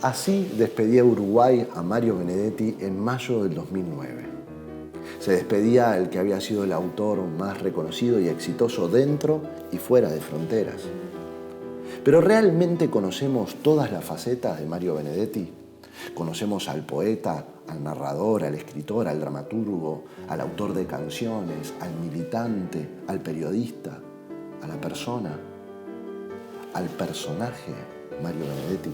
Así despedía Uruguay a Mario Benedetti en mayo del 2009. Se despedía el que había sido el autor más reconocido y exitoso dentro y fuera de fronteras. ¿Pero realmente conocemos todas las facetas de Mario Benedetti? Conocemos al poeta, al narrador, al escritor, al dramaturgo, al autor de canciones, al militante, al periodista, a la persona, al personaje Mario Benedetti.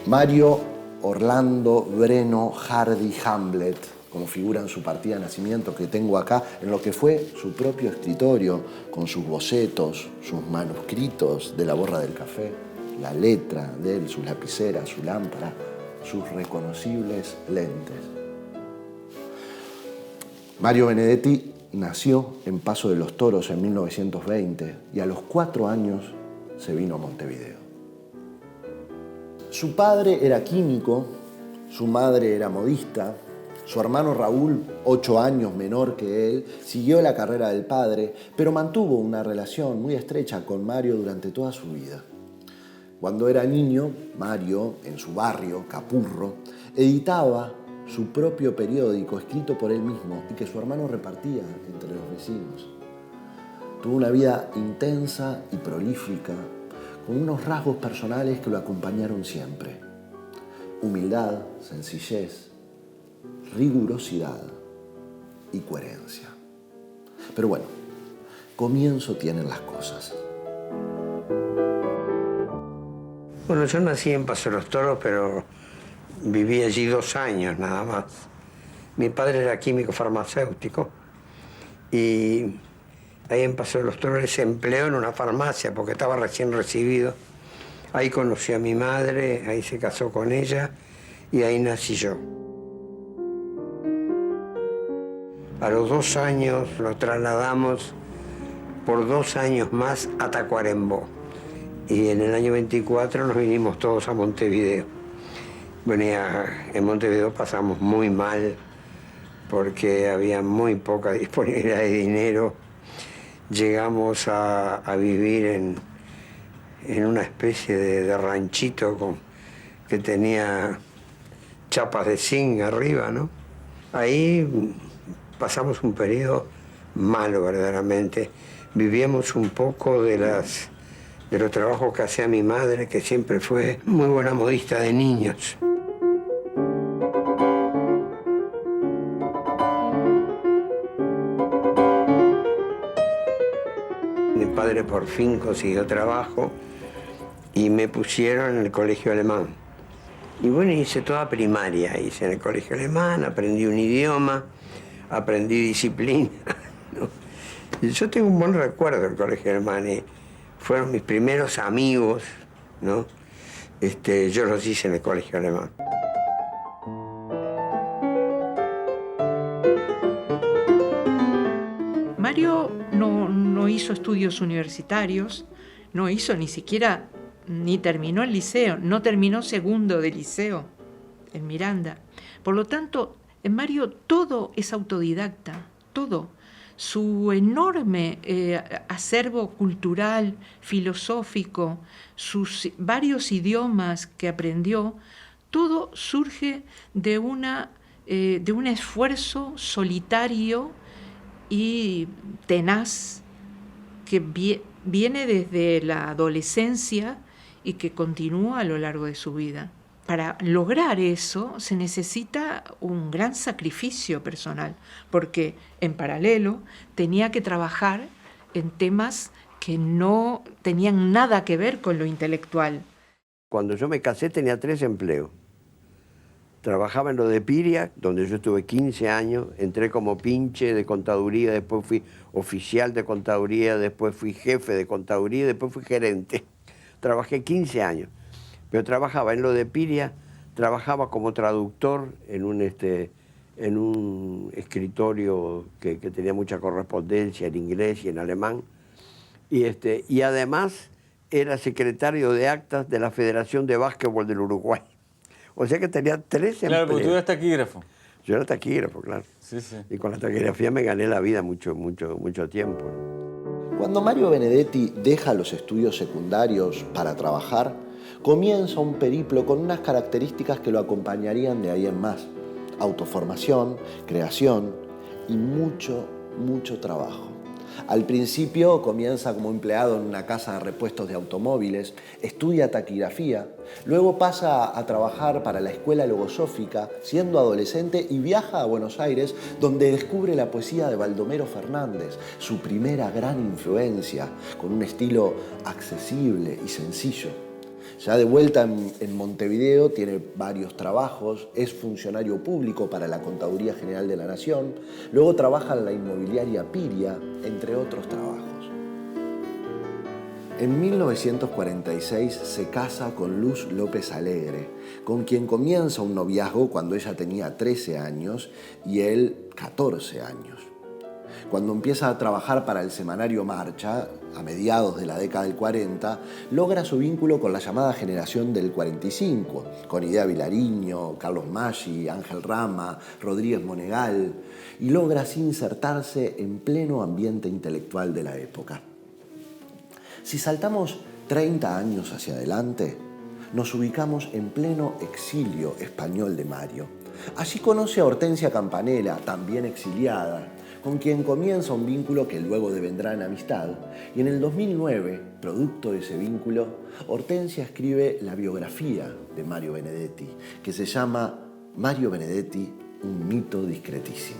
Mario Orlando Breno Hardy Hamlet, como figura en su partida de nacimiento que tengo acá, en lo que fue su propio escritorio, con sus bocetos, sus manuscritos de La borra del café, la letra de él, sus lapiceras, su lámpara, sus reconocibles lentes. Mario Benedetti nació en Paso de los Toros en 1920 y a los 4 años se vino a Montevideo. Su padre era químico, su madre era modista, su hermano Raúl, 8 años menor que él, siguió la carrera del padre, pero mantuvo una relación muy estrecha con Mario durante toda su vida. Cuando era niño, Mario, en su barrio, Capurro, editaba su propio periódico escrito por él mismo y que su hermano repartía entre los vecinos. Tuvo una vida intensa y prolífica, con unos rasgos personales que lo acompañaron siempre. Humildad, sencillez, rigurosidad y coherencia. Pero bueno, comienzo tienen las cosas. Bueno, yo nací en Paso de los Toros, pero viví allí 2 años nada más. Mi padre era químico farmacéutico y ahí en Paso de los Toros él se empleó en una farmacia porque estaba recién recibido. Ahí conocí a mi madre, ahí se casó con ella y ahí nací yo. A los 2 años lo trasladamos por 2 años más a Tacuarembó. Y en el año 24 nos vinimos todos a Montevideo. Bueno, en Montevideo pasamos muy mal porque había muy poca disponibilidad de dinero. Llegamos a vivir en una especie de ranchito que tenía chapas de zinc arriba, ¿no? Ahí pasamos un periodo malo verdaderamente. Vivíamos un poco de los trabajos que hacía mi madre, que siempre fue muy buena modista de niños. Mi padre por fin consiguió trabajo y me pusieron en el colegio alemán. Y bueno, hice toda primaria, hice en el colegio alemán, aprendí un idioma, aprendí disciplina, ¿no? Y yo tengo un buen recuerdo del colegio alemán. Fueron mis primeros amigos, ¿no? Yo los hice en el colegio alemán. Mario no hizo estudios universitarios, no hizo ni terminó el liceo, no terminó segundo de liceo en Miranda. Por lo tanto, en Mario todo es autodidacta, todo. Su enorme acervo cultural, filosófico, sus varios idiomas que aprendió, todo surge de un esfuerzo solitario y tenaz que viene desde la adolescencia y que continúa a lo largo de su vida. Para lograr eso se necesita un gran sacrificio personal, porque en paralelo tenía que trabajar en temas que no tenían nada que ver con lo intelectual. Cuando yo me casé tenía 3 empleos. Trabajaba en lo de Piria, donde yo estuve 15 años, entré como pinche de contaduría, después fui oficial de contaduría, después fui jefe de contaduría, después fui gerente. Trabajé 15 años. Pero trabajaba en lo de Piria, trabajaba como traductor en un escritorio que tenía mucha correspondencia en inglés y en alemán. Y además era secretario de actas de la Federación de Básquetbol del Uruguay. O sea que tenía 3 empleos. Claro, porque tú eras taquígrafo. Yo era taquígrafo, claro. Sí, sí. Y con la taquigrafía me gané la vida mucho tiempo. Cuando Mario Benedetti deja los estudios secundarios para trabajar, comienza un periplo con unas características que lo acompañarían de ahí en más. Autoformación, creación y mucho trabajo. Al principio comienza como empleado en una casa de repuestos de automóviles, estudia taquigrafía, luego pasa a trabajar para la Escuela Logosófica siendo adolescente y viaja a Buenos Aires, donde descubre la poesía de Baldomero Fernández, su primera gran influencia, con un estilo accesible y sencillo. Ya de vuelta en Montevideo tiene varios trabajos, es funcionario público para la Contaduría General de la Nación, luego trabaja en la inmobiliaria Piria, entre otros trabajos. En 1946 se casa con Luz López Alegre, con quien comienza un noviazgo cuando ella tenía 13 años y él 14 años. Cuando empieza a trabajar para el semanario Marcha, a mediados de la década del 40, logra su vínculo con la llamada generación del 45, con Idea Vilariño, Carlos Maggi, Ángel Rama, Rodríguez Monegal, y logra así insertarse en pleno ambiente intelectual de la época. Si saltamos 30 años hacia adelante, nos ubicamos en pleno exilio español de Mario. Allí conoce a Hortensia Campanella, también exiliada, con quien comienza un vínculo que luego devendrá en amistad, y en el 2009, producto de ese vínculo, Hortensia escribe la biografía de Mario Benedetti, que se llama Mario Benedetti, un mito discretísimo.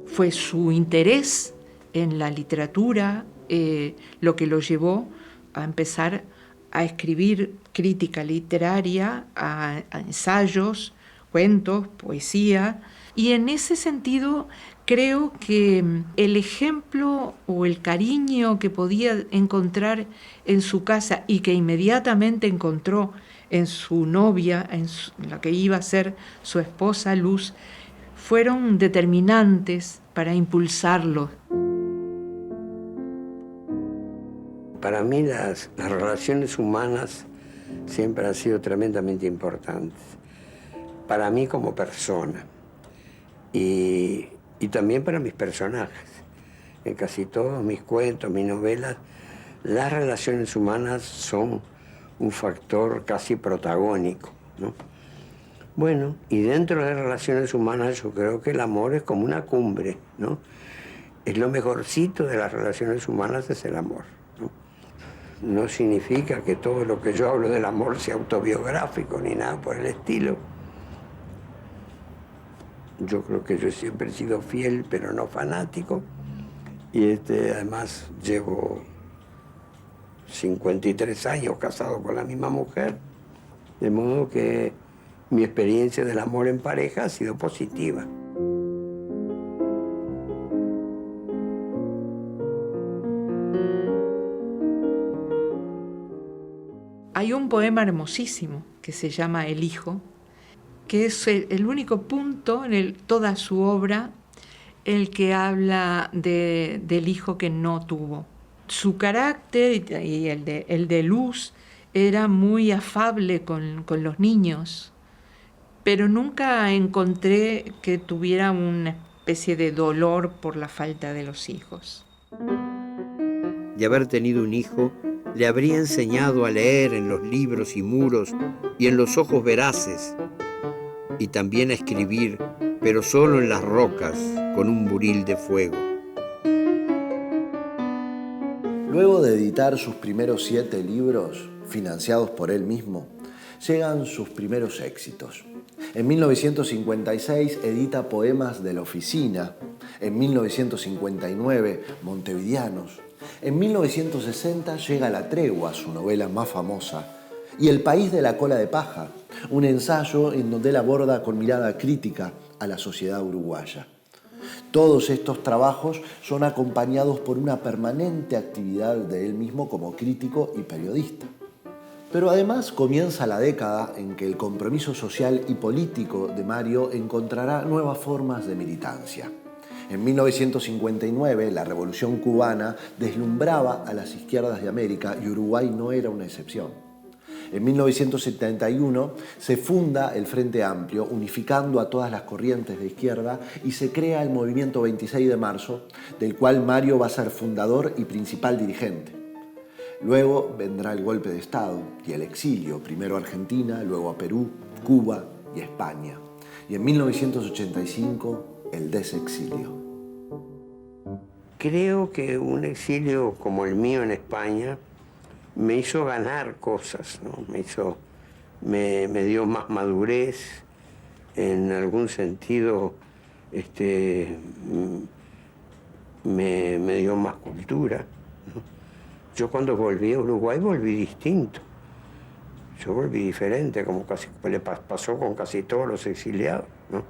Fue su interés en la literatura lo que lo llevó a empezar a escribir crítica literaria, a ensayos, cuentos, poesía. Y en ese sentido creo que el ejemplo o el cariño que podía encontrar en su casa y que inmediatamente encontró en su novia, en la que iba a ser su esposa Luz, fueron determinantes para impulsarlo. Para mí las relaciones humanas siempre han sido tremendamente importantes. Para mí como persona y también para mis personajes. En casi todos mis cuentos, mis novelas, las relaciones humanas son un factor casi protagónico, ¿no? Bueno, y dentro de las relaciones humanas yo creo que el amor es como una cumbre, ¿no? Es lo mejorcito de las relaciones humanas, es el amor, ¿no? No significa que todo lo que yo hablo del amor sea autobiográfico ni nada por el estilo. Yo creo que yo siempre he sido fiel, pero no fanático. Y además llevo 53 años casado con la misma mujer. De modo que mi experiencia del amor en pareja ha sido positiva. Hay un poema hermosísimo que se llama El Hijo, que es el único punto en toda su obra el que habla del hijo que no tuvo. Su carácter y el de Luz era muy afable con los niños, pero nunca encontré que tuviera una especie de dolor por la falta de los hijos. De haber tenido un hijo, le habría enseñado a leer en los libros y muros y en los ojos veraces, y también a escribir, pero solo en las rocas, con un buril de fuego. Luego de editar sus primeros 7 libros, financiados por él mismo, llegan sus primeros éxitos. En 1956 edita Poemas de la Oficina, en 1959 Montevideanos, en 1960 llega La Tregua, su novela más famosa, y El País de la Cola de Paja, un ensayo en donde él aborda con mirada crítica a la sociedad uruguaya. Todos estos trabajos son acompañados por una permanente actividad de él mismo como crítico y periodista. Pero además comienza la década en que el compromiso social y político de Mario encontrará nuevas formas de militancia. En 1959, la Revolución Cubana deslumbraba a las izquierdas de América y Uruguay no era una excepción. En 1971 se funda el Frente Amplio, unificando a todas las corrientes de izquierda, y se crea el Movimiento 26 de Marzo, del cual Mario va a ser fundador y principal dirigente. Luego vendrá el golpe de Estado y el exilio, primero a Argentina, luego a Perú, Cuba y España. Y en 1985, el desexilio. Creo que un exilio como el mío en España me hizo ganar cosas, ¿no? Me dio más madurez, en algún sentido me dio más cultura, ¿no? Yo cuando volví a Uruguay volví distinto. Yo volví diferente, como casi le pasó con casi todos los exiliados, ¿no?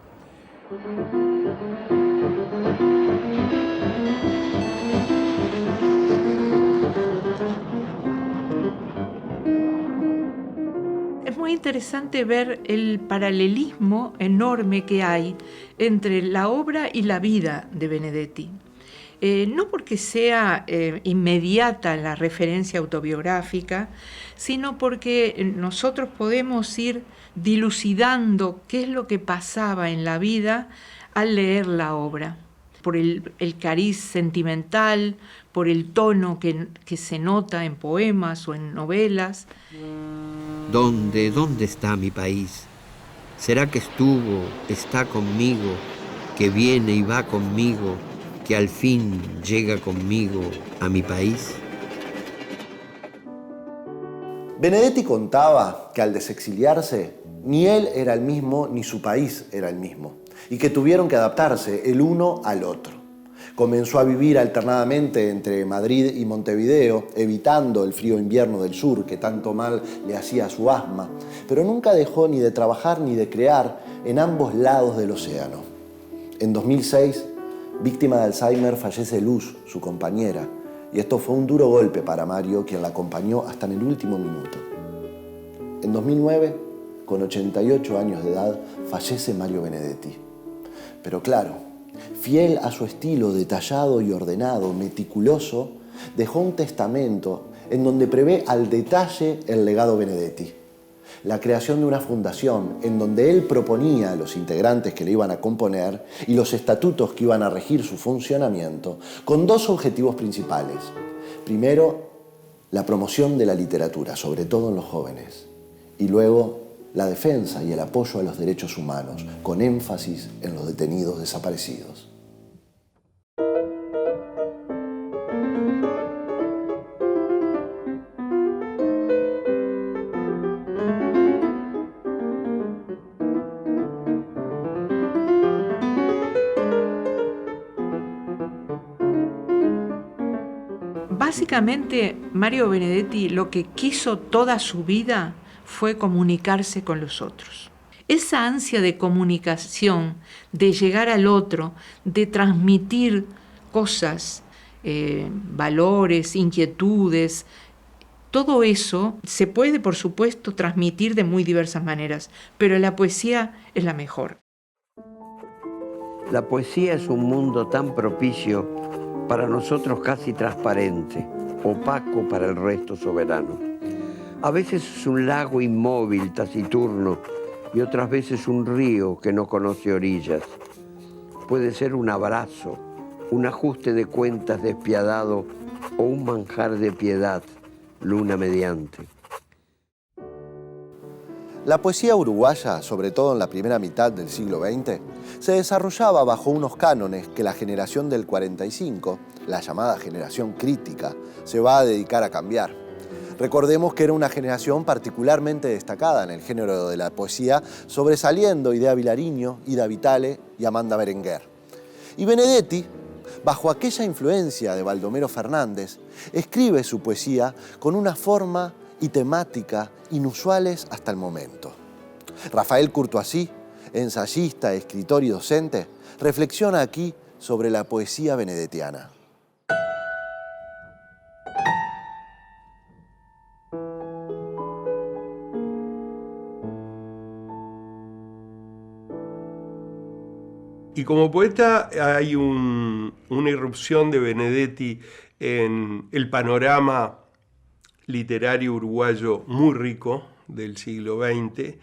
Es muy interesante ver el paralelismo enorme que hay entre la obra y la vida de Benedetti. No porque sea inmediata la referencia autobiográfica, sino porque nosotros podemos ir dilucidando qué es lo que pasaba en la vida al leer la obra, por el cariz sentimental, por el tono que se nota en poemas o en novelas. ¿Dónde está mi país? ¿Será que está conmigo, que viene y va conmigo, que al fin llega conmigo a mi país? Benedetti contaba que al desexiliarse, ni él era el mismo ni su país era el mismo, y que tuvieron que adaptarse el uno al otro. Comenzó a vivir alternadamente entre Madrid y Montevideo, evitando el frío invierno del sur que tanto mal le hacía a su asma, pero nunca dejó ni de trabajar ni de crear en ambos lados del océano. En 2006, víctima de Alzheimer, fallece Luz, su compañera, y esto fue un duro golpe para Mario, quien la acompañó hasta en el último minuto. En 2009, con 88 años de edad, fallece Mario Benedetti. Pero claro, fiel a su estilo detallado y ordenado, meticuloso, dejó un testamento en donde prevé al detalle el legado Benedetti. La creación de una fundación en donde él proponía a los integrantes que le iban a componer y los estatutos que iban a regir su funcionamiento, con dos objetivos principales. Primero, la promoción de la literatura, sobre todo en los jóvenes. Y luego, la defensa y el apoyo a los derechos humanos, con énfasis en los detenidos desaparecidos. Básicamente, Mario Benedetti lo que quiso toda su vida fue comunicarse con los otros. Esa ansia de comunicación, de llegar al otro, de transmitir cosas, valores, inquietudes, todo eso se puede, por supuesto, transmitir de muy diversas maneras, pero la poesía es la mejor. La poesía es un mundo tan propicio, para nosotros casi transparente, opaco para el resto soberano. A veces es un lago inmóvil, taciturno, y otras veces un río que no conoce orillas. Puede ser un abrazo, un ajuste de cuentas despiadado o un manjar de piedad, luna mediante. La poesía uruguaya, sobre todo en la primera mitad del siglo XX, se desarrollaba bajo unos cánones que la generación del 45, la llamada generación crítica, se va a dedicar a cambiar. Recordemos que era una generación particularmente destacada en el género de la poesía, sobresaliendo Idea Vilariño, Ida Vitale y Amanda Berenguer. Y Benedetti, bajo aquella influencia de Baldomero Fernández, escribe su poesía con una forma y temática inusuales hasta el momento. Rafael Courtoisí, ensayista, escritor y docente, reflexiona aquí sobre la poesía benedettiana. Y como poeta hay una irrupción de Benedetti en el panorama literario uruguayo muy rico del siglo XX,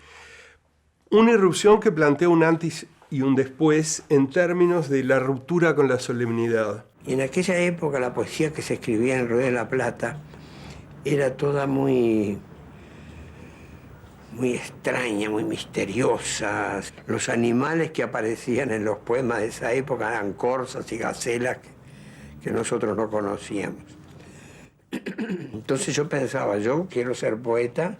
una irrupción que plantea un antes y un después en términos de la ruptura con la solemnidad. Y en aquella época la poesía que se escribía en Río de la Plata era toda muy extraña, muy misteriosa. Los animales que aparecían en los poemas de esa época eran corzas y gacelas que nosotros no conocíamos. Entonces yo pensaba, yo quiero ser poeta,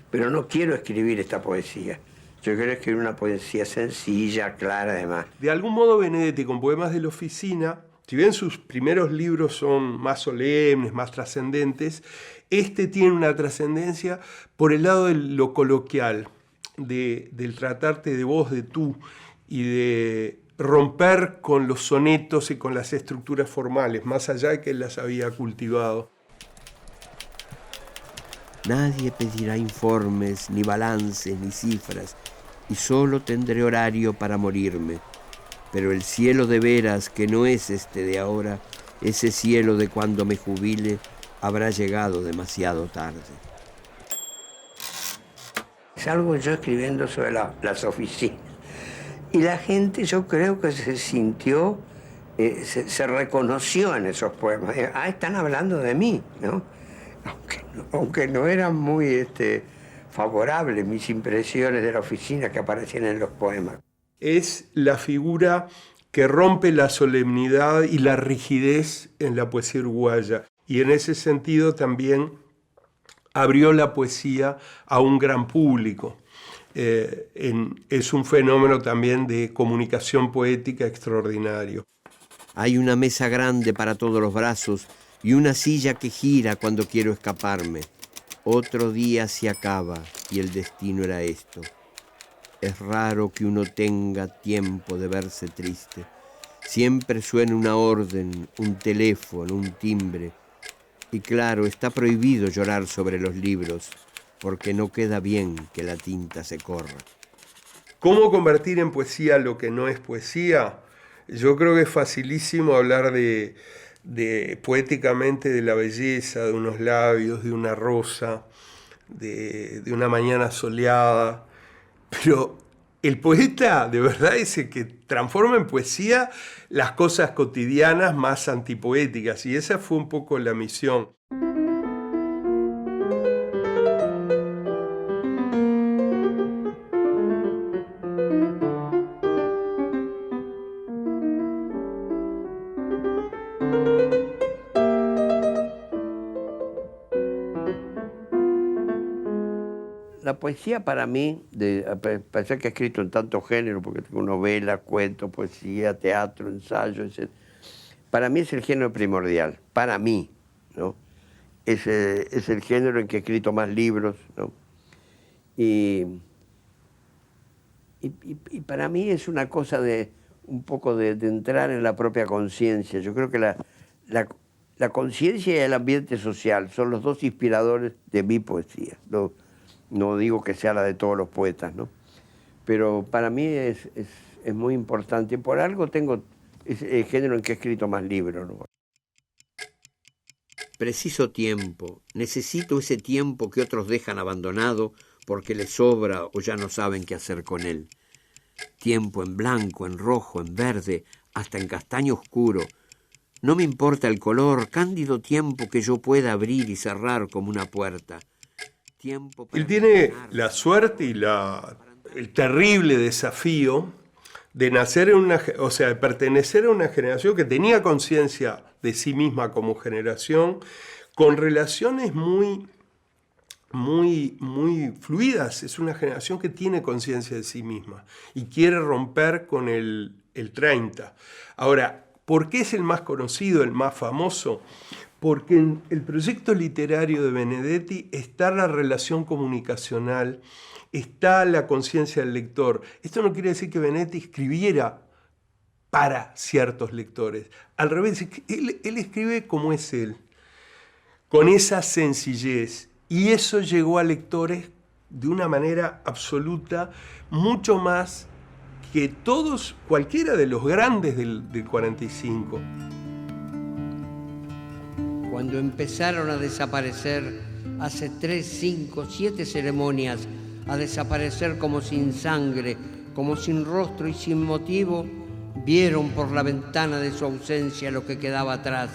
pero no quiero escribir esta poesía. Yo quiero escribir una poesía sencilla, clara, además. De algún modo Benedetti, con Poemas de la Oficina, si bien sus primeros libros son más solemnes, más trascendentes, este tiene una trascendencia por el lado de lo coloquial, del tratarte de vos, de tú, y de romper con los sonetos y con las estructuras formales, más allá de que él las había cultivado. Nadie pedirá informes, ni balances, ni cifras, y solo tendré horario para morirme. Pero el cielo de veras, que no es este de ahora, ese cielo de cuando me jubile, habrá llegado demasiado tarde. Salgo yo escribiendo sobre las oficinas. Y la gente, yo creo que se sintió, se reconoció en esos poemas. Están hablando de mí, ¿no? Aunque no eran muy favorables mis impresiones de la oficina que aparecían en los poemas. Es la figura que rompe la solemnidad y la rigidez en la poesía uruguaya. Y en ese sentido también abrió la poesía a un gran público. Es un fenómeno también de comunicación poética extraordinario. Hay una mesa grande para todos los brazos y una silla que gira cuando quiero escaparme. Otro día se acaba y el destino era esto. Es raro que uno tenga tiempo de verse triste. Siempre suena una orden, un teléfono, un timbre. Y claro, está prohibido llorar sobre los libros, porque no queda bien que la tinta se corra. ¿Cómo convertir en poesía lo que no es poesía? Yo creo que es facilísimo hablar de poéticamente de la belleza, de unos labios, de una rosa, de una mañana soleada. Pero el poeta de verdad es el que transforma en poesía las cosas cotidianas más antipoéticas, y esa fue un poco la misión. La poesía para mí, a pesar que he escrito en tantos géneros, porque tengo novela, cuento, poesía, teatro, ensayo, etc., para mí es el género primordial, para mí, ¿no? Es el género en que he escrito más libros, ¿no? Y para mí es una cosa de un poco de entrar en la propia conciencia. Yo creo que la conciencia y el ambiente social son los dos inspiradores de mi poesía. No digo que sea la de todos los poetas, ¿no? Pero para mí es muy importante. Por algo tengo el género en que he escrito más libros, ¿no? Preciso tiempo. Necesito ese tiempo que otros dejan abandonado porque les sobra o ya no saben qué hacer con él. Tiempo en blanco, en rojo, en verde, hasta en castaño oscuro. No me importa el color, cándido tiempo que yo pueda abrir y cerrar como una puerta. Él tiene la suerte y el terrible desafío de nacer de pertenecer a una generación que tenía conciencia de sí misma como generación, con relaciones muy fluidas. Es una generación que tiene conciencia de sí misma y quiere romper con el 30. Ahora, ¿por qué es el más conocido, el más famoso? Porque en el proyecto literario de Benedetti está la relación comunicacional, está la conciencia del lector. Esto no quiere decir que Benedetti escribiera para ciertos lectores. Al revés, él escribe como es él, con esa sencillez. Y eso llegó a lectores de una manera absoluta, mucho más que cualquiera de los grandes del 45. cuando empezaron a desaparecer hace 3, 5, 7 ceremonias, a desaparecer como sin sangre, como sin rostro y sin motivo, vieron por la ventana de su ausencia lo que quedaba atrás,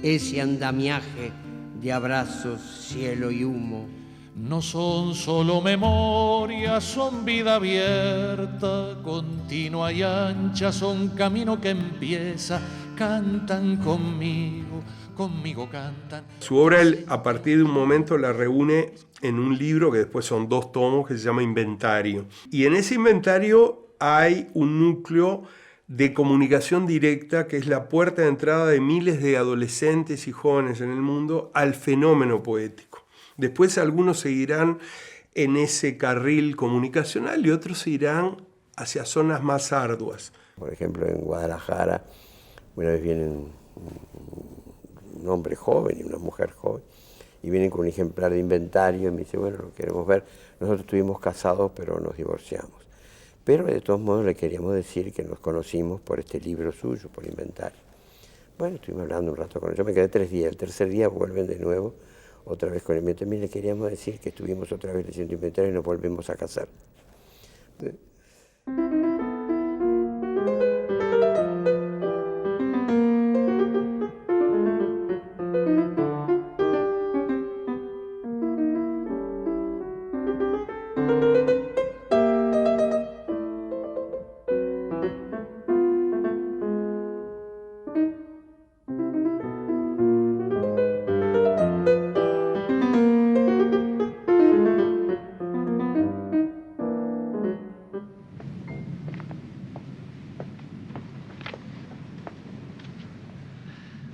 ese andamiaje de abrazos, cielo y humo. No son solo memorias, son vida abierta, continua y ancha, son camino que empieza, cantan conmigo, conmigo cantan. Su obra, él, a partir de un momento, la reúne en un libro que después son 2 tomos, que se llama Inventario. Y en ese inventario hay un núcleo de comunicación directa, que es la puerta de entrada de miles de adolescentes y jóvenes en el mundo al fenómeno poético. Después algunos seguirán en ese carril comunicacional y otros se irán hacia zonas más arduas. Por ejemplo, en Guadalajara, una vez vienen un hombre joven y una mujer joven, y vienen con un ejemplar de inventario y me dice, bueno, lo queremos ver. Nosotros estuvimos casados, pero nos divorciamos. Pero de todos modos le queríamos decir que nos conocimos por este libro suyo, por Inventario. Bueno, estuvimos hablando un rato con ellos. Yo me quedé 3 días. El tercer día vuelven de nuevo, otra vez con el inventario. Mire, le queríamos decir que estuvimos otra vez leyendo Inventario y nos volvimos a casar.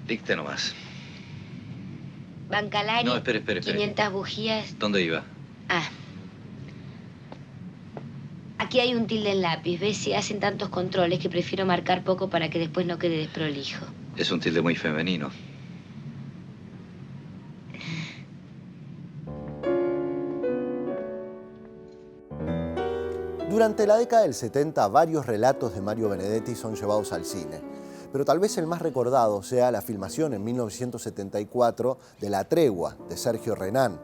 Dicte nomás. Bancalari. No, espere. 500 bujías. ¿Dónde iba? Ah. Aquí hay un tilde en lápiz. ¿Ves? Si hacen tantos controles que prefiero marcar poco para que después no quede desprolijo. Es un tilde muy femenino. Durante la década del 70, varios relatos de Mario Benedetti son llevados al cine. Pero tal vez el más recordado sea la filmación en 1974 de La Tregua, de Sergio Renán.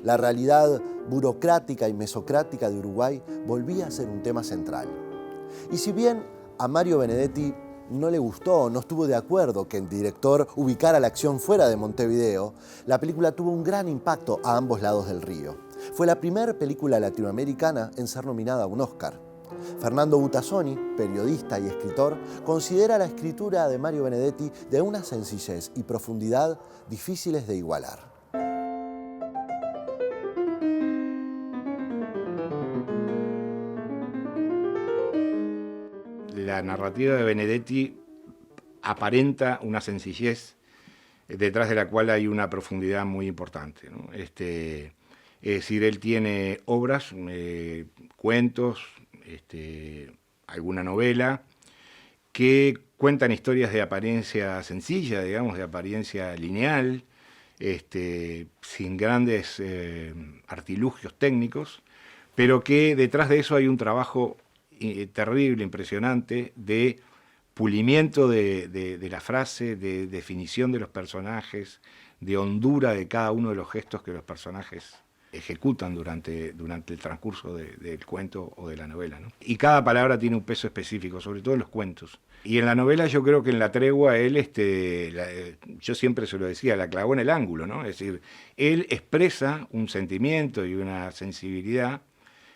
La realidad burocrática y mesocrática de Uruguay volvía a ser un tema central. Y si bien a Mario Benedetti no le gustó, no estuvo de acuerdo que el director ubicara la acción fuera de Montevideo, la película tuvo un gran impacto a ambos lados del río. Fue la primera película latinoamericana en ser nominada a un Oscar. Fernando Butazzoni, periodista y escritor, considera la escritura de Mario Benedetti de una sencillez y profundidad difíciles de igualar. La narrativa de Benedetti aparenta una sencillez detrás de la cual hay una profundidad muy importante, ¿no? Es decir, él tiene obras, cuentos, alguna novela, que cuentan historias de apariencia sencilla, digamos, de apariencia lineal, sin grandes artilugios técnicos, pero que detrás de eso hay un trabajo terrible, impresionante, de pulimiento de la frase, de definición de los personajes, de hondura de cada uno de los gestos que los personajes ejecutan durante el transcurso del cuento o de la novela, ¿no? Y cada palabra tiene un peso específico, sobre todo en los cuentos. Y en la novela yo creo que en La Tregua él, yo siempre se lo decía, la clavó en el ángulo, ¿no? Es decir, él expresa un sentimiento y una sensibilidad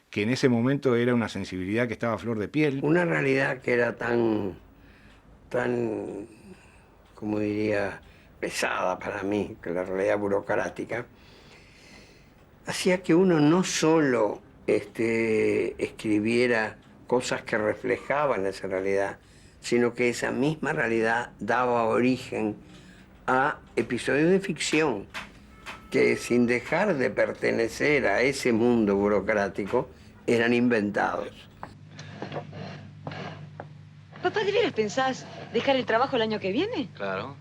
que en ese momento era una sensibilidad que estaba a flor de piel. Una realidad que era tan, como diría, pesada para mí, que la realidad burocrática, hacía que uno no solo escribiera cosas que reflejaban esa realidad, sino que esa misma realidad daba origen a episodios de ficción que, sin dejar de pertenecer a ese mundo burocrático, eran inventados. Papá, ¿de veras pensás dejar el trabajo el año que viene? Claro.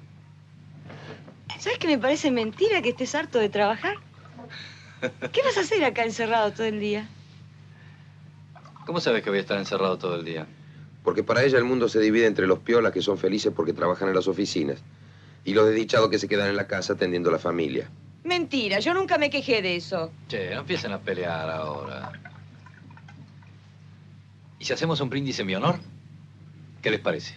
¿Sabes que me parece mentira que estés harto de trabajar? ¿Qué vas a hacer acá encerrado todo el día? ¿Cómo sabes que voy a estar encerrado todo el día? Porque para ella el mundo se divide entre los piolas que son felices porque trabajan en las oficinas y los desdichados que se quedan en la casa atendiendo a la familia. Mentira, yo nunca me quejé de eso. Che, no empiecen a pelear ahora. ¿Y si hacemos un brindis en mi honor? ¿Qué les parece?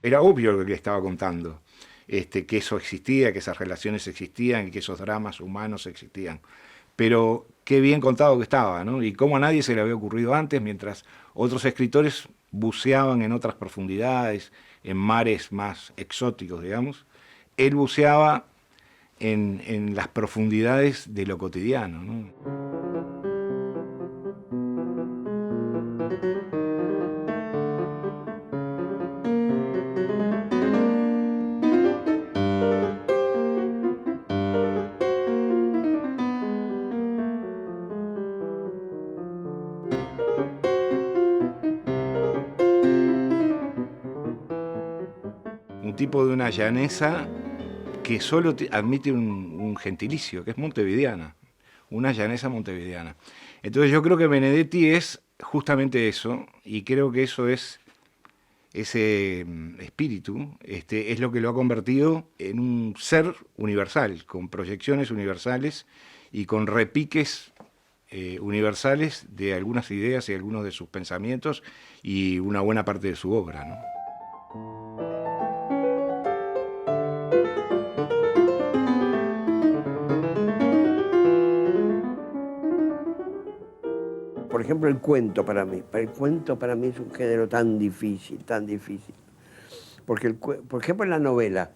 Era obvio lo que le estaba contando, que eso existía, que esas relaciones existían y que esos dramas humanos existían. Pero qué bien contado que estaba, ¿no? Y cómo a nadie se le había ocurrido antes, mientras otros escritores buceaban en otras profundidades, en mares más exóticos, digamos. Él buceaba en las profundidades de lo cotidiano, ¿no? Un tipo de una llaneza que solo admite un gentilicio, que es montevideana, una llaneza montevideana. Entonces yo creo que Benedetti es justamente eso, y creo que eso es, ese espíritu, es lo que lo ha convertido en un ser universal, con proyecciones universales y con repiques universales de algunas ideas y algunos de sus pensamientos y una buena parte de su obra, ¿no? Por ejemplo, el cuento para mí es un género tan difícil. Porque, por ejemplo, en la novela,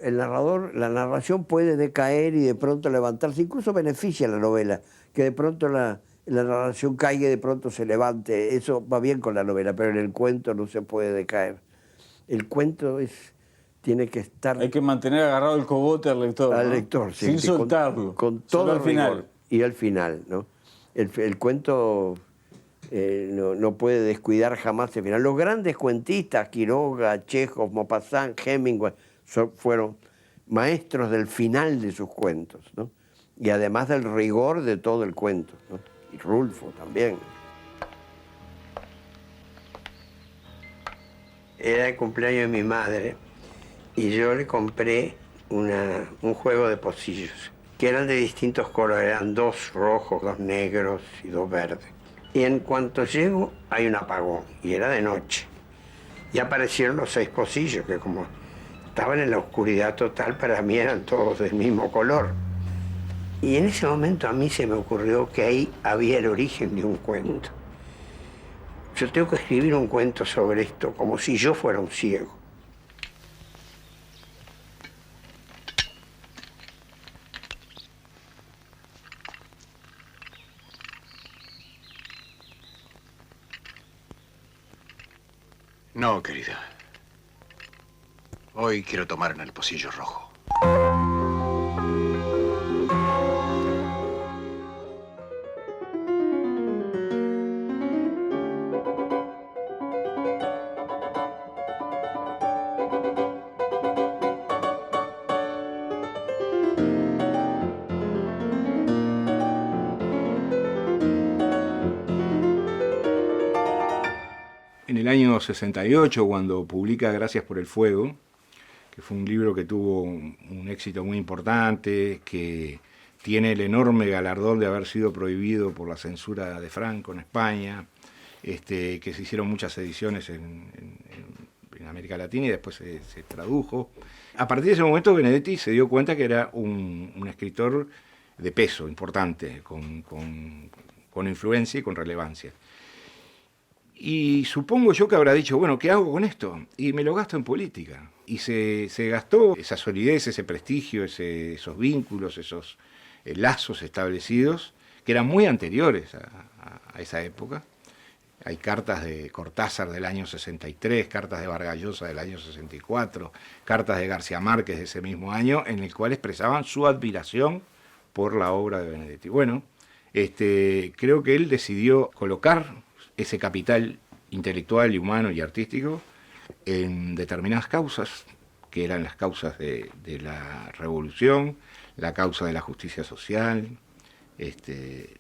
el narrador, la narración puede decaer y de pronto levantarse, incluso beneficia la novela, que de pronto la narración caiga y de pronto se levante. Eso va bien con la novela, pero en el cuento no se puede decaer. El cuento tiene que estar... Hay que mantener agarrado el cogote al lector. Al ¿no? lector, sí. Sin soltarlo. Con todo el final. rigor. Y al final, ¿no? El cuento no puede descuidar jamás el final. Los grandes cuentistas, Quiroga, Chekhov, Maupassant, Hemingway, fueron maestros del final de sus cuentos, ¿no? Y además del rigor de todo el cuento, ¿no? Y Rulfo también. Era el cumpleaños de mi madre y yo le compré un juego de pocillos que eran de distintos colores, eran 2 rojos, 2 negros y 2 verdes. Y en cuanto llego hay un apagón, y era de noche. Y aparecieron los 6 pocillos, que como estaban en la oscuridad total, para mí eran todos del mismo color. Y en ese momento a mí se me ocurrió que ahí había el origen de un cuento. Yo tengo que escribir un cuento sobre esto, como si yo fuera un ciego. No, querida. Hoy quiero tomar en el pocillo rojo. En el año 68, cuando publica Gracias por el Fuego, que fue un libro que tuvo un éxito muy importante, que tiene el enorme galardón de haber sido prohibido por la censura de Franco en España, que se hicieron muchas ediciones en América Latina y después se tradujo. A partir de ese momento Benedetti se dio cuenta que era un escritor de peso importante, con influencia y con relevancia. Y supongo yo que habrá dicho, bueno, ¿qué hago con esto? Y me lo gasto en política. Y se gastó esa solidez, ese prestigio, esos vínculos, esos lazos establecidos, que eran muy anteriores a esa época. Hay cartas de Cortázar del año 63, cartas de Vargas Llosa del año 64, cartas de García Márquez de ese mismo año, en el cual expresaban su admiración por la obra de Benedetti. Bueno, creo que él decidió colocar ese capital intelectual y humano y artístico en determinadas causas, que eran las causas de la revolución, la causa de la justicia social,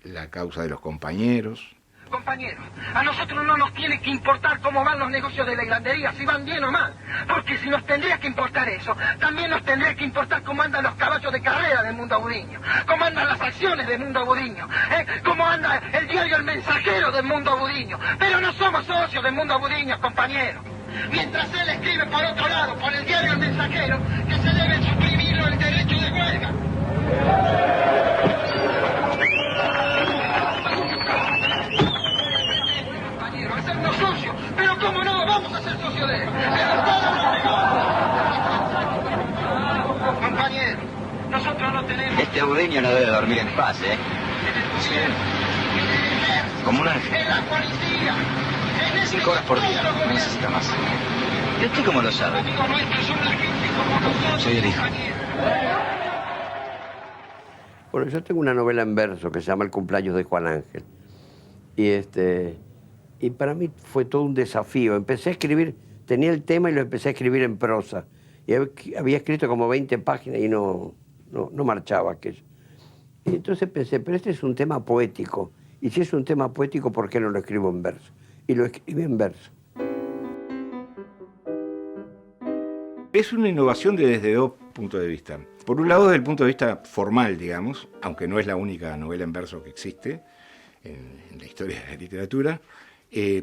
la causa de los compañeros, Compañeros, a nosotros no nos tiene que importar cómo van los negocios de la hilandería, si van bien o mal. Porque si nos tendría que importar eso, también nos tendría que importar cómo andan los caballos de carrera del Mundo Agudiño, cómo andan las acciones del Mundo Agudiño, cómo anda el diario El Mensajero del Mundo Agudiño. Pero no somos socios del Mundo Agudiño, compañeros. Mientras él escribe por otro lado, por el diario El Mensajero, que se debe suprimir el derecho de huelga. Hacernos socios, pero cómo no vamos a ser socios de él. Compañeros, nosotros no tenemos... Este agudiño no debe dormir en paz, ¿eh? Sí. Como un ángel. En la policía. 5 horas por día, no necesita más. ¿Y usted cómo lo sabe? Soy el hijo. Bueno, yo tengo una novela en verso que se llama El cumpleaños de Juan Ángel. Y para mí fue todo un desafío. Empecé a escribir, tenía el tema y lo empecé a escribir en prosa. Y había escrito como 20 páginas y no marchaba aquello. Y entonces pensé, pero este es un tema poético. Y si es un tema poético, ¿por qué no lo escribo en verso? Y lo escribí en verso. Es una innovación desde dos puntos de vista. Por un lado, desde el punto de vista formal, digamos, aunque no es la única novela en verso que existe en la historia de la literatura,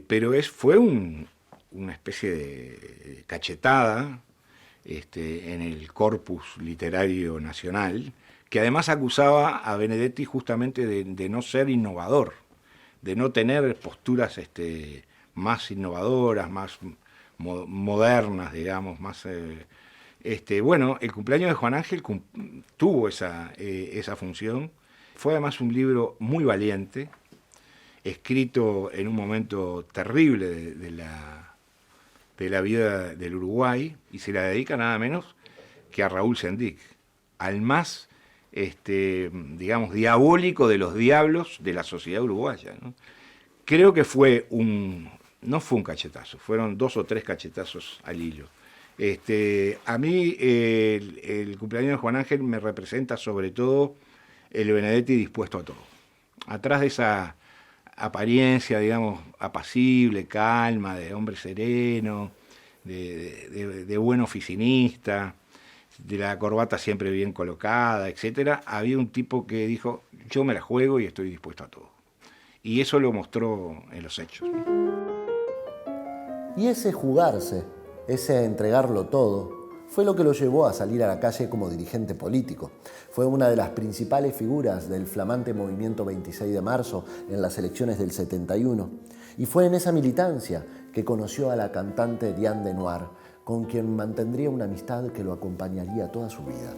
pero fue una especie de cachetada en el corpus literario nacional, que además acusaba a Benedetti justamente de no ser innovador, de no tener posturas más innovadoras, más modernas, digamos, más... Bueno, El cumpleaños de Juan Ángel tuvo esa función. Fue además un libro muy valiente, escrito en un momento terrible de la vida del Uruguay, y se la dedica nada menos que a Raúl Sendic, al más, digamos, diabólico de los diablos de la sociedad uruguaya, ¿no? Creo que no fue un cachetazo, fueron 2 o 3 cachetazos al hilo. A mí el cumpleaños de Juan Ángel me representa sobre todo el Benedetti dispuesto a todo. Atrás de esa apariencia, digamos, apacible, calma, de hombre sereno, de buen oficinista, de la corbata siempre bien colocada, etcétera, había un tipo que dijo, yo me la juego y estoy dispuesto a todo. Y eso lo mostró en los hechos. Y ese jugarse, ese entregarlo todo, fue lo que lo llevó a salir a la calle como dirigente político. Fue una de las principales figuras del flamante movimiento 26 de marzo en las elecciones del 71. Y fue en esa militancia que conoció a la cantante Diane Denoir, con quien mantendría una amistad que lo acompañaría toda su vida.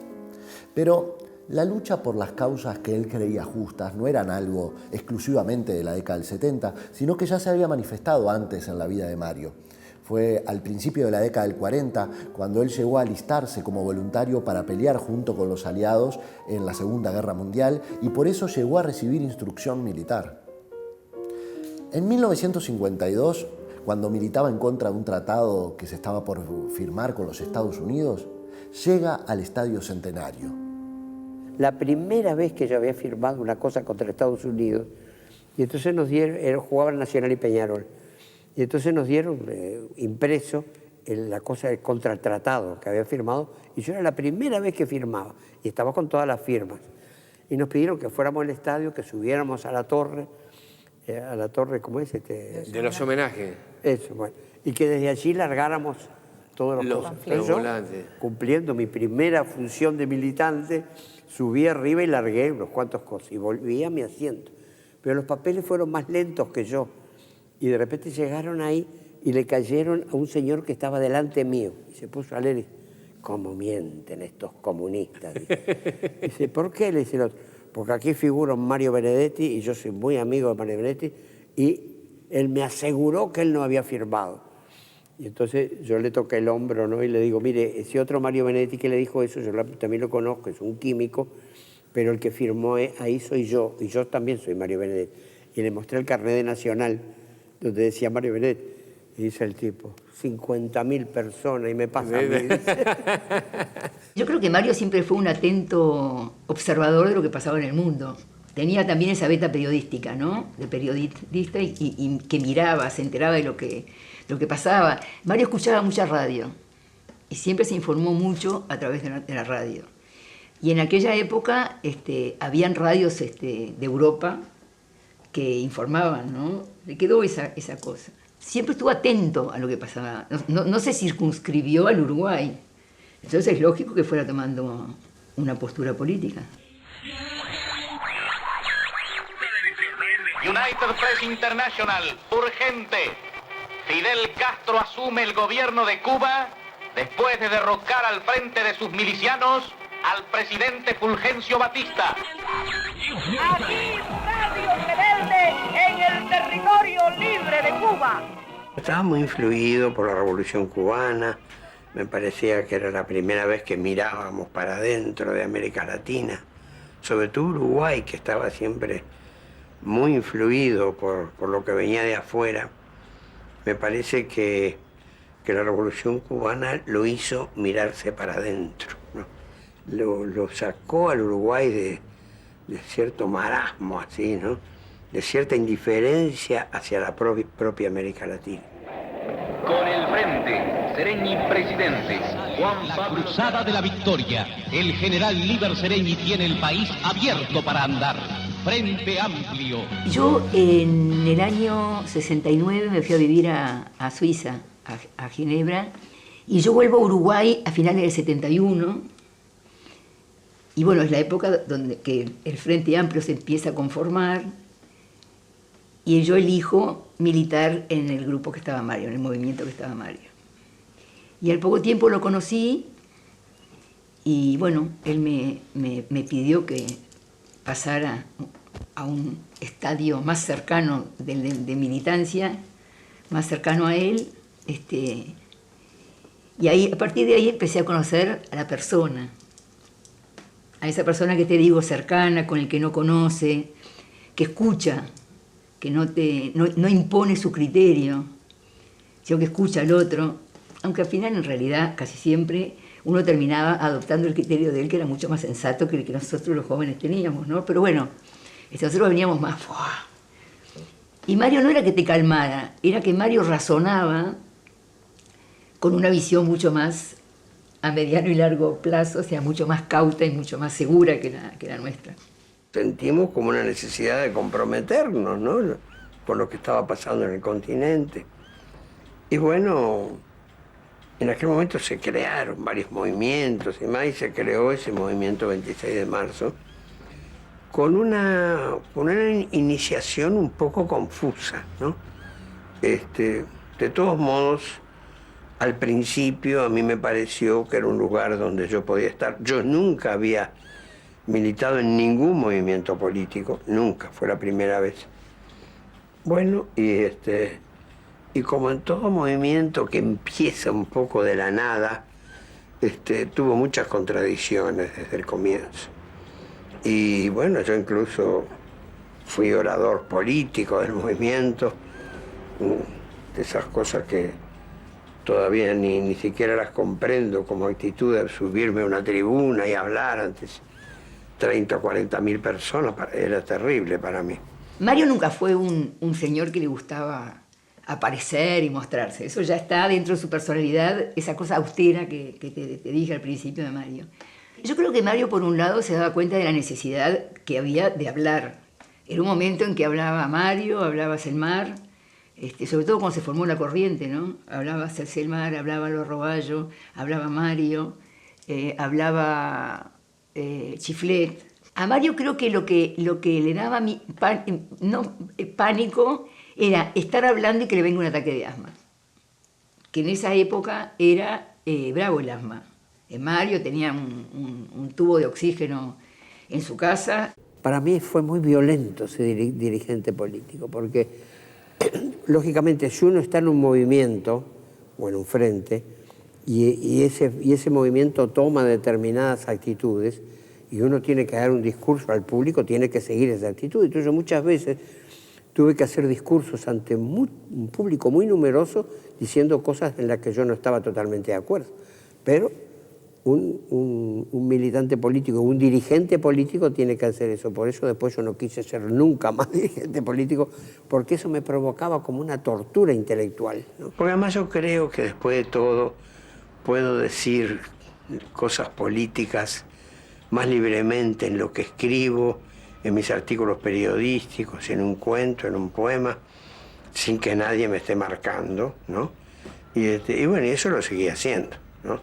Pero la lucha por las causas que él creía justas no eran algo exclusivamente de la década del 70, sino que ya se había manifestado antes en la vida de Mario. Fue al principio de la década del 40 cuando él llegó a alistarse como voluntario para pelear junto con los aliados en la Segunda Guerra Mundial y por eso llegó a recibir instrucción militar. En 1952, cuando militaba en contra de un tratado que se estaba por firmar con los Estados Unidos, llega al Estadio Centenario. La primera vez que yo había firmado una cosa contra Estados Unidos, y entonces nos dieron, jugaban Nacional y Peñarol, y entonces nos dieron impreso la cosa contra el tratado que había firmado, y yo era la primera vez que firmaba, y estaba con todas las firmas. Y nos pidieron que fuéramos al estadio, que subiéramos a la torre, ¿cómo es? De los homenajes. Eso, bueno. Y que desde allí largáramos todos los cosas. Los volantes. Cumpliendo mi primera función de militante, subí arriba y largué unos cuantos cosas, y volví a mi asiento. Pero los papeles fueron más lentos que yo. Y de repente llegaron ahí y le cayeron a un señor que estaba delante mío. Y se puso a leer y, ¿cómo mienten estos comunistas? Dice, ¿por qué? Le dice el otro. Porque aquí figura Mario Benedetti y yo soy muy amigo de Mario Benedetti y él me aseguró que él no había firmado. Y entonces yo le toqué el hombro, ¿no? Y le digo, mire, ese otro Mario Benedetti que le dijo eso, yo también lo conozco, es un químico, pero el que firmó ahí soy yo, y yo también soy Mario Benedetti. Y le mostré el carnet de Nacional, donde decía Mario Benedetti, y dice el tipo, 50.000 personas, y me pasa a mí. Yo creo que Mario siempre fue un atento observador de lo que pasaba en el mundo. tenía también esa beta periodística, ¿no? De periodista y que miraba, se enteraba de lo que pasaba. Mario escuchaba mucha radio y siempre se informó mucho a través de la radio. Y en aquella época habían radios de Europa que informaban, ¿no? Le quedó esa cosa. Siempre estuvo atento a lo que pasaba. No se circunscribió al Uruguay. Entonces es lógico que fuera tomando una postura política. United Press International, urgente. Fidel Castro asume el gobierno de Cuba después de derrocar al frente de sus milicianos al presidente Fulgencio Batista. Aquí Radio Rebelde en el territorio libre de Cuba. Estaba muy influido por la Revolución Cubana. Me parecía que era la primera vez que mirábamos para adentro de América Latina. Sobre todo Uruguay, que estaba siempre muy influido por lo que venía de afuera. Me parece que la Revolución Cubana lo hizo mirarse para adentro, ¿no? Lo sacó al Uruguay de cierto marasmo, así, ¿no? De cierta indiferencia hacia la propia América Latina. Con el frente, Sereñi presidente, Juan Pablo. Cruzada de la victoria. El general Líber Sereñi tiene el país abierto para andar. Frente amplio. Yo en el año 69 me fui a vivir a Suiza, a Ginebra, y yo vuelvo a Uruguay a finales del 71. Y bueno, es la época donde que el Frente Amplio se empieza a conformar y yo elijo militar en el grupo que estaba Mario, en el movimiento que estaba Mario. Y al poco tiempo lo conocí y bueno, él me pidió que pasara a un estadio más cercano de militancia, más cercano a él. Y ahí, a partir de ahí empecé a conocer a la persona. A esa persona que te digo cercana, con el que no conoce, que escucha, que no impone su criterio, sino que escucha al otro, aunque al final en realidad casi siempre uno terminaba adoptando el criterio de él, que era mucho más sensato que el que nosotros los jóvenes teníamos, ¿no? Pero bueno, nosotros veníamos más... ¡Fua! Y Mario no era que te calmara, era que Mario razonaba con una visión mucho más a mediano y largo plazo, o sea, mucho más cauta y mucho más segura que la nuestra. Sentimos como una necesidad de comprometernos, ¿no? Por lo que estaba pasando en el continente. Y bueno, en aquel momento se crearon varios movimientos y más, y se creó ese movimiento 26 de marzo con una iniciación un poco confusa, ¿no? De todos modos, al principio a mí me pareció que era un lugar donde yo podía estar. Yo nunca había militado en ningún movimiento político, nunca, fue la primera vez. Bueno, y como en todo movimiento que empieza un poco de la nada, tuvo muchas contradicciones desde el comienzo. Y bueno, yo incluso fui orador político del movimiento, de esas cosas que todavía ni siquiera las comprendo, como actitud de subirme a una tribuna y hablar ante 30 o 40 mil personas, era terrible para mí. Mario nunca fue un señor que le gustaba aparecer y mostrarse. Eso ya está dentro de su personalidad, esa cosa austera que te dije al principio de Mario. Yo creo que Mario, por un lado, se daba cuenta de la necesidad que había de hablar. Era un momento en que hablaba Mario, hablaba Selmar, sobre todo cuando se formó la corriente, ¿no? Hablaba Selmar, hablaba Lo Roballo, hablaba Mario, hablaba Chiflet. A Mario creo que lo que le daba pánico era estar hablando y que le venga un ataque de asma. Que en esa época era bravo el asma. Mario tenía un tubo de oxígeno en su casa. Para mí fue muy violento ese dirigente político, porque lógicamente si uno está en un movimiento o en un frente y ese movimiento toma determinadas actitudes y uno tiene que dar un discurso al público, tiene que seguir esa actitud. Entonces yo muchas veces tuve que hacer discursos ante un público muy numeroso diciendo cosas en las que yo no estaba totalmente de acuerdo. Pero un militante político, un dirigente político tiene que hacer eso. Por eso después yo no quise ser nunca más dirigente político, porque eso me provocaba como una tortura intelectual, ¿no? Porque además yo creo que después de todo puedo decir cosas políticas más libremente en lo que escribo, en mis artículos periodísticos, en un cuento, en un poema, sin que nadie me esté marcando, ¿no? Y bueno, y eso lo seguí haciendo, ¿no?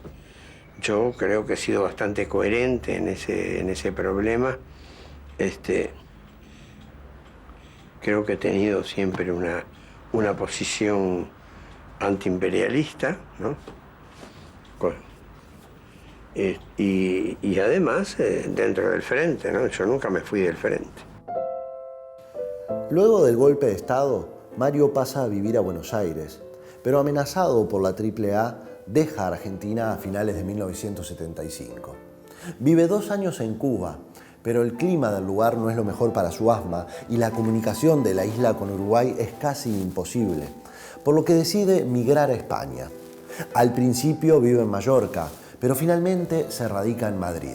Yo creo que he sido bastante coherente en ese problema. Creo que he tenido siempre una posición antiimperialista, ¿no? Y además dentro del frente, ¿no? Yo nunca me fui del frente. Luego del golpe de Estado, Mario pasa a vivir a Buenos Aires, pero amenazado por la AAA, deja Argentina a finales de 1975. Vive 2 años en Cuba, pero el clima del lugar no es lo mejor para su asma y la comunicación de la isla con Uruguay es casi imposible, por lo que decide migrar a España. Al principio vive en Mallorca, pero finalmente se radica en Madrid.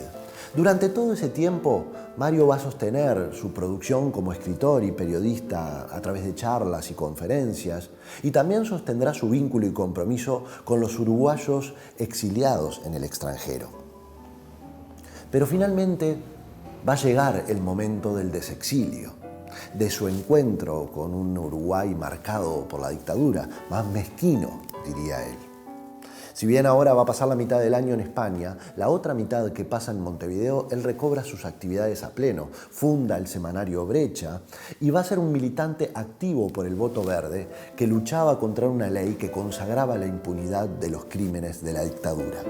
Durante todo ese tiempo, Mario va a sostener su producción como escritor y periodista a través de charlas y conferencias, y también sostendrá su vínculo y compromiso con los uruguayos exiliados en el extranjero. Pero finalmente va a llegar el momento del desexilio, de su encuentro con un Uruguay marcado por la dictadura, más mezquino, diría él. Si bien ahora va a pasar la mitad del año en España, la otra mitad que pasa en Montevideo, él recobra sus actividades a pleno, funda el semanario Brecha y va a ser un militante activo por el voto verde que luchaba contra una ley que consagraba la impunidad de los crímenes de la dictadura.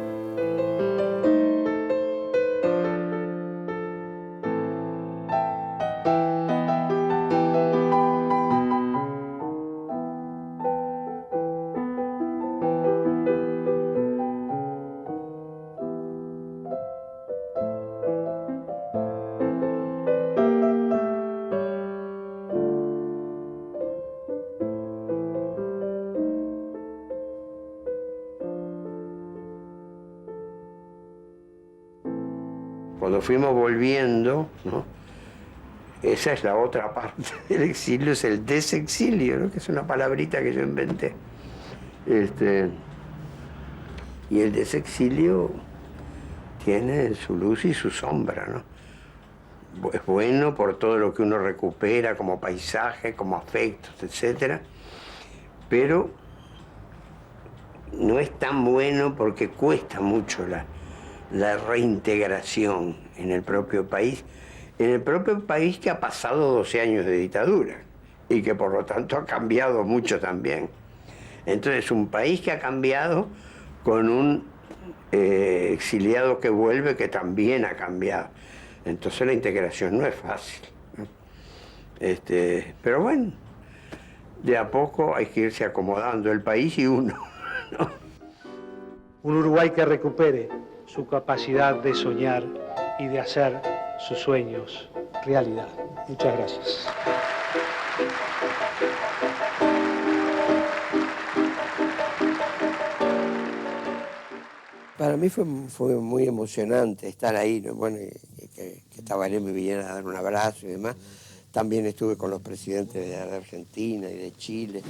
Cuando fuimos volviendo, ¿no? Esa es la otra parte del exilio, es el desexilio, ¿no? Que es una palabrita que yo inventé. Y el desexilio tiene su luz y su sombra, ¿no? Es bueno por todo lo que uno recupera como paisaje, como afectos, etc. Pero no es tan bueno porque cuesta mucho la reintegración en el propio país que ha pasado 12 años de dictadura y que por lo tanto ha cambiado mucho también. Entonces, un país que ha cambiado con un exiliado que vuelve que también ha cambiado. Entonces la integración no es fácil, ¿no? Pero bueno, de a poco hay que irse acomodando el país y uno, ¿no? Un Uruguay que recupere su capacidad de soñar y de hacer sus sueños realidad. Muchas gracias. Para mí fue muy emocionante estar ahí, ¿no? Bueno, que Tabaré me viniera a dar un abrazo y demás. También estuve con los presidentes de Argentina y de Chile.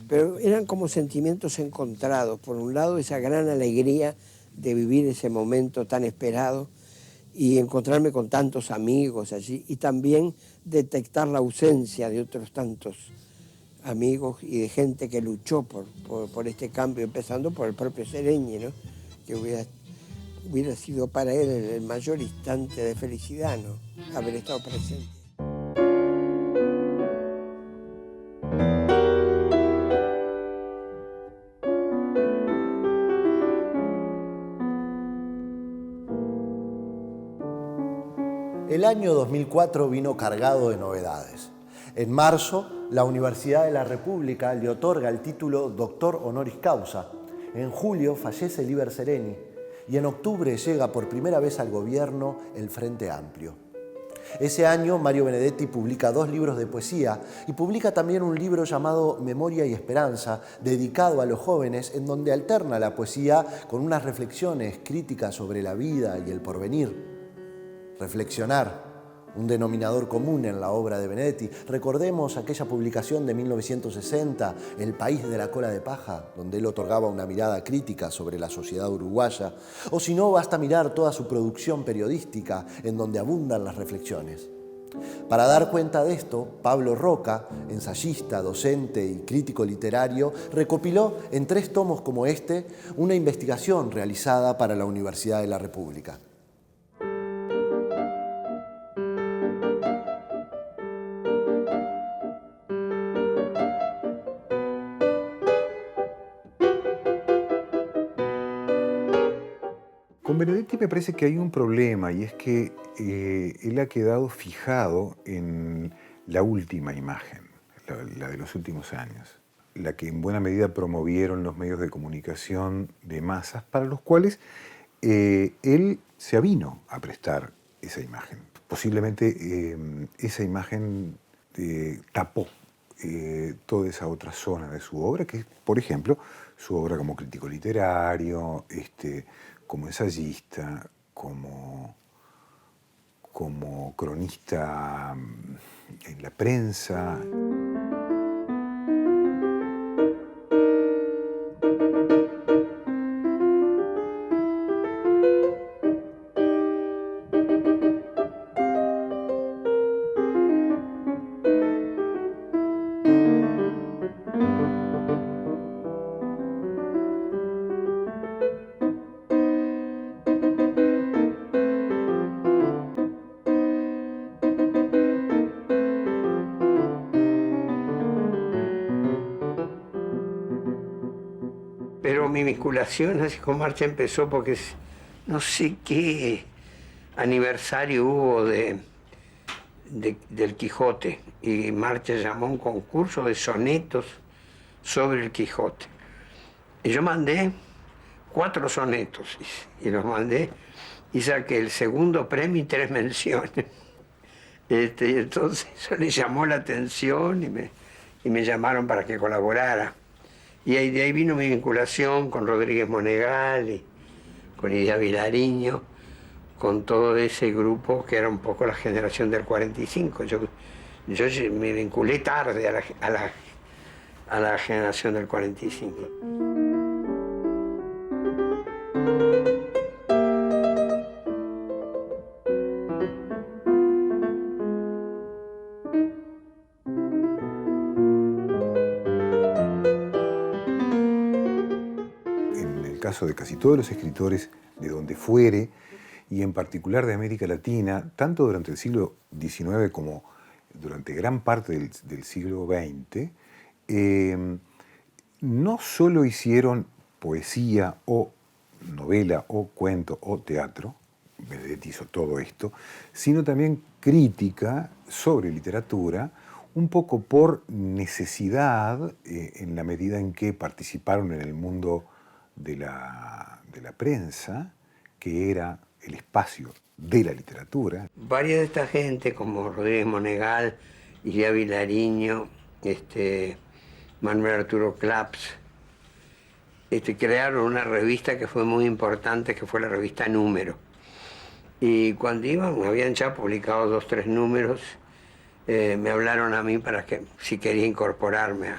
Pero eran como sentimientos encontrados. Por un lado, esa gran alegría de vivir ese momento tan esperado y encontrarme con tantos amigos allí, y también detectar la ausencia de otros tantos amigos y de gente que luchó por este cambio, empezando por el propio Sereñi, ¿no? Que hubiera sido para él el mayor instante de felicidad, ¿no? Haber estado presente. El año 2004 vino cargado de novedades. En marzo, la Universidad de la República le otorga el título Doctor Honoris Causa. En julio fallece Líber Seregni y en octubre llega por primera vez al gobierno el Frente Amplio. Ese año Mario Benedetti publica 2 libros de poesía y publica también un libro llamado Memoria y Esperanza, dedicado a los jóvenes, en donde alterna la poesía con unas reflexiones críticas sobre la vida y el porvenir. Reflexionar, un denominador común en la obra de Benedetti. Recordemos aquella publicación de 1960, El país de la cola de paja, donde él otorgaba una mirada crítica sobre la sociedad uruguaya. O si no, basta mirar toda su producción periodística, en donde abundan las reflexiones. Para dar cuenta de esto, Pablo Roca, ensayista, docente y crítico literario, recopiló en 3 tomos como este una investigación realizada para la Universidad de la República. Con Benedetti me parece que hay un problema, y es que él ha quedado fijado en la última imagen, la de los últimos años, la que en buena medida promovieron los medios de comunicación de masas, para los cuales él se avino a prestar esa imagen. Posiblemente esa imagen tapó toda esa otra zona de su obra, que es, por ejemplo, su obra como crítico literario, como ensayista, como cronista en la prensa. Mi vinculación así con Marcha empezó porque no sé qué aniversario hubo del Quijote, y Marcha llamó a un concurso de sonetos sobre el Quijote. Y yo mandé 4 sonetos y los mandé y saqué el segundo premio y 3 menciones. Y entonces eso le llamó la atención y me llamaron para que colaborara. Y de ahí vino mi vinculación con Rodríguez Monegal, y con Idia Vilariño, con todo ese grupo que era un poco la generación del 45. Yo me vinculé tarde a la generación del 45. De casi todos los escritores de donde fuere, y en particular de América Latina, tanto durante el siglo XIX como durante gran parte del siglo XX, no solo hicieron poesía o novela o cuento o teatro, Benedetti hizo todo esto, sino también crítica sobre literatura, un poco por necesidad, en la medida en que participaron en el mundo de la prensa, que era el espacio de la literatura. Varias de esta gente, como Rodríguez Monegal, Idia Vilariño, Manuel Arturo Claps, crearon una revista que fue muy importante, que fue la revista Número. Y cuando habían ya publicado 2 o 3 números, me hablaron a mí para que si quería incorporarme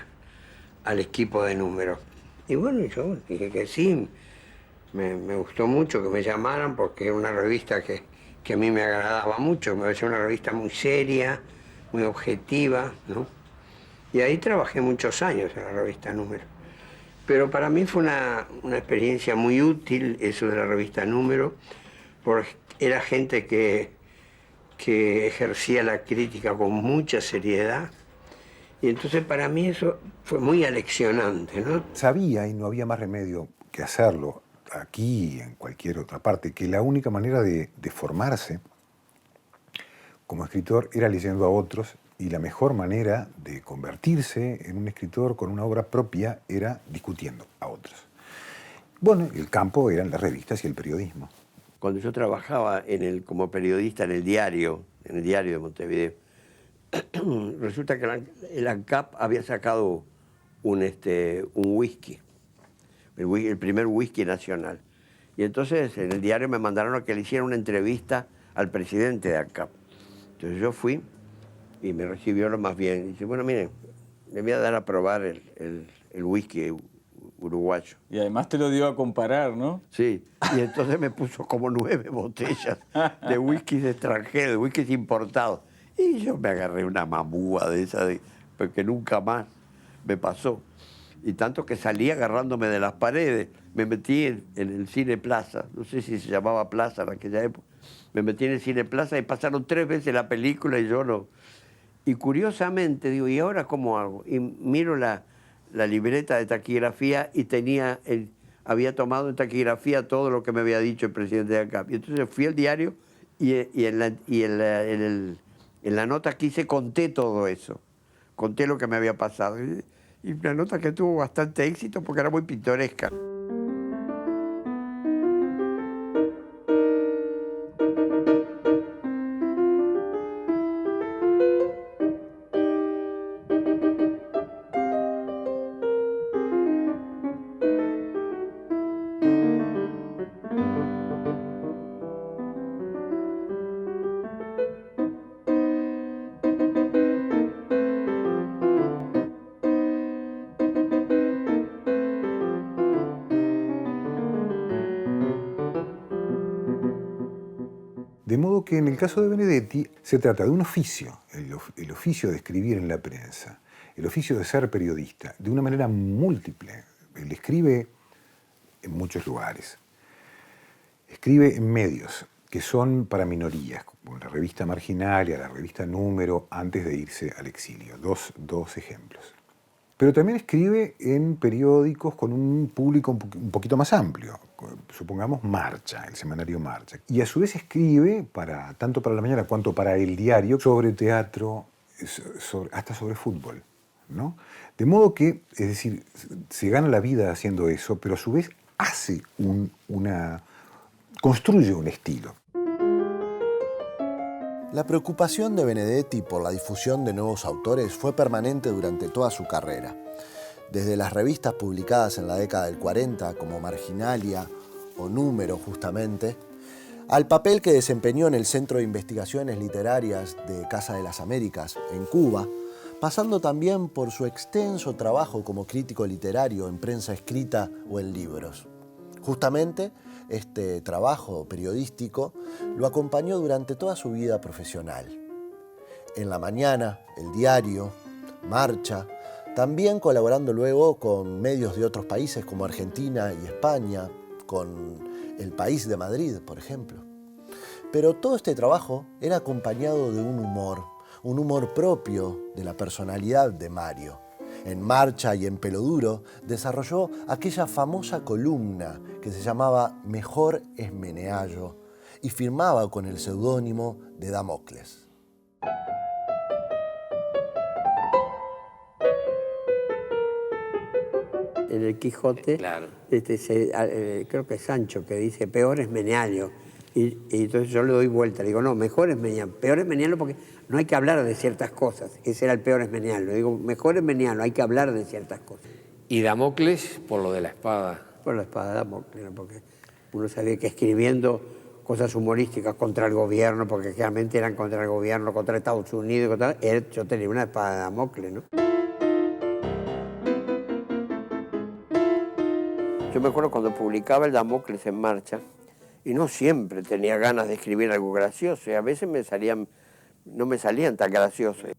al equipo de Número. Y bueno, yo dije que sí, me gustó mucho que me llamaran, porque era una revista que a mí me agradaba mucho, me parecía una revista muy seria, muy objetiva, ¿no? Y ahí trabajé muchos años en la revista Número. Pero para mí fue una experiencia muy útil eso de la revista Número, porque era gente que ejercía la crítica con mucha seriedad. Y entonces para mí eso fue muy aleccionante, ¿no? Sabía, y no había más remedio que hacerlo, aquí y en cualquier otra parte, que la única manera de formarse como escritor era leyendo a otros, y la mejor manera de convertirse en un escritor con una obra propia era discutiendo a otros. Bueno, el campo eran las revistas y el periodismo. Cuando yo trabajaba como periodista en el diario en el diario de Montevideo. Resulta que el ANCAP había sacado un whisky, el primer whisky nacional. Y entonces en el diario me mandaron a que le hiciera una entrevista al presidente de ANCAP. Entonces yo fui y me recibió lo más bien. Y dice, bueno, miren, le voy a dar a probar el whisky uruguayo. Y además te lo dio a comparar, ¿no? Sí, y entonces me puso como 9 botellas de whiskies extranjeros, de whiskies importados. Y yo me agarré una mamúa de esa, porque nunca más me pasó. Y tanto que salí agarrándome de las paredes. Me metí en el Cine Plaza, no sé si se llamaba Plaza en aquella época. Me metí en el Cine Plaza y pasaron 3 veces la película y yo no. Y curiosamente digo, ¿y ahora cómo hago? Y miro la libreta de taquigrafía y había tomado en taquigrafía todo lo que me había dicho el presidente de ANCAP. Y entonces fui al diario y en la nota que hice conté todo eso. Conté lo que me había pasado. Y una nota que tuvo bastante éxito porque era muy pintoresca. De modo que en el caso de Benedetti se trata de un oficio, el oficio de escribir en la prensa, el oficio de ser periodista, de una manera múltiple. Él escribe en muchos lugares, escribe en medios que son para minorías, como la revista Marginalia, la revista Número, antes de irse al exilio. Dos ejemplos. Pero también escribe en periódicos con un público un poquito más amplio, supongamos Marcha, el semanario Marcha. Y a su vez escribe, tanto para La Mañana cuanto para El Diario, sobre teatro, hasta sobre fútbol, ¿no? De modo que, es decir, se gana la vida haciendo eso, pero a su vez hace construye un estilo. La preocupación de Benedetti por la difusión de nuevos autores fue permanente durante toda su carrera. Desde las revistas publicadas en la década del 40, como Marginalia o Número justamente, al papel que desempeñó en el Centro de Investigaciones Literarias de Casa de las Américas, en Cuba, pasando también por su extenso trabajo como crítico literario en prensa escrita o en libros. Justamente, este trabajo periodístico lo acompañó durante toda su vida profesional. En La Mañana, El Diario, Marcha, también colaborando luego con medios de otros países como Argentina y España, con El País de Madrid, por ejemplo. Pero todo este trabajo era acompañado de un humor propio de la personalidad de Mario. En Marcha y en Peloduro desarrolló aquella famosa columna que se llamaba Mejor es Meneallo y firmaba con el seudónimo de Damocles. En el Quijote, claro. Creo que es Sancho que dice, peor es Meneallo. Y entonces yo le doy vuelta, le digo, no, mejor es Meneallo. Peor es Meneallo porque no hay que hablar de ciertas cosas. Ese era el peor es Meneallo. Le digo, mejor es Meneallo, hay que hablar de ciertas cosas. Y Damocles por lo de la espada. Por la espada de Damocles, ¿no? Porque uno sabía que escribiendo cosas humorísticas contra el gobierno, porque realmente eran contra el gobierno, contra Estados Unidos, yo tenía una espada de Damocles, ¿no? Yo me acuerdo cuando publicaba el Damocles en Marcha, y no siempre tenía ganas de escribir algo gracioso, y a veces no me salían tan graciosos.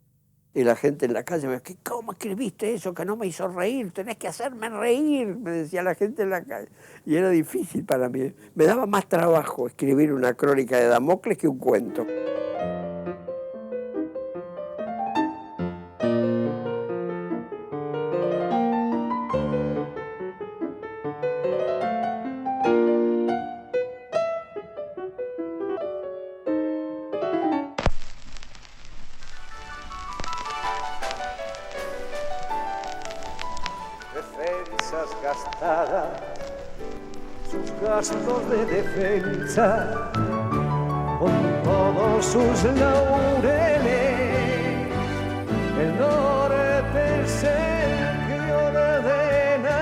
Y la gente en la calle me decía, ¿cómo escribiste eso que no me hizo reír? Tenés que hacerme reír, me decía la gente en la calle. Y era difícil para mí. Me daba más trabajo escribir una crónica de Damocles que un cuento. Sus gastos de defensa con todos sus laureles, el norte Sergio de Arena.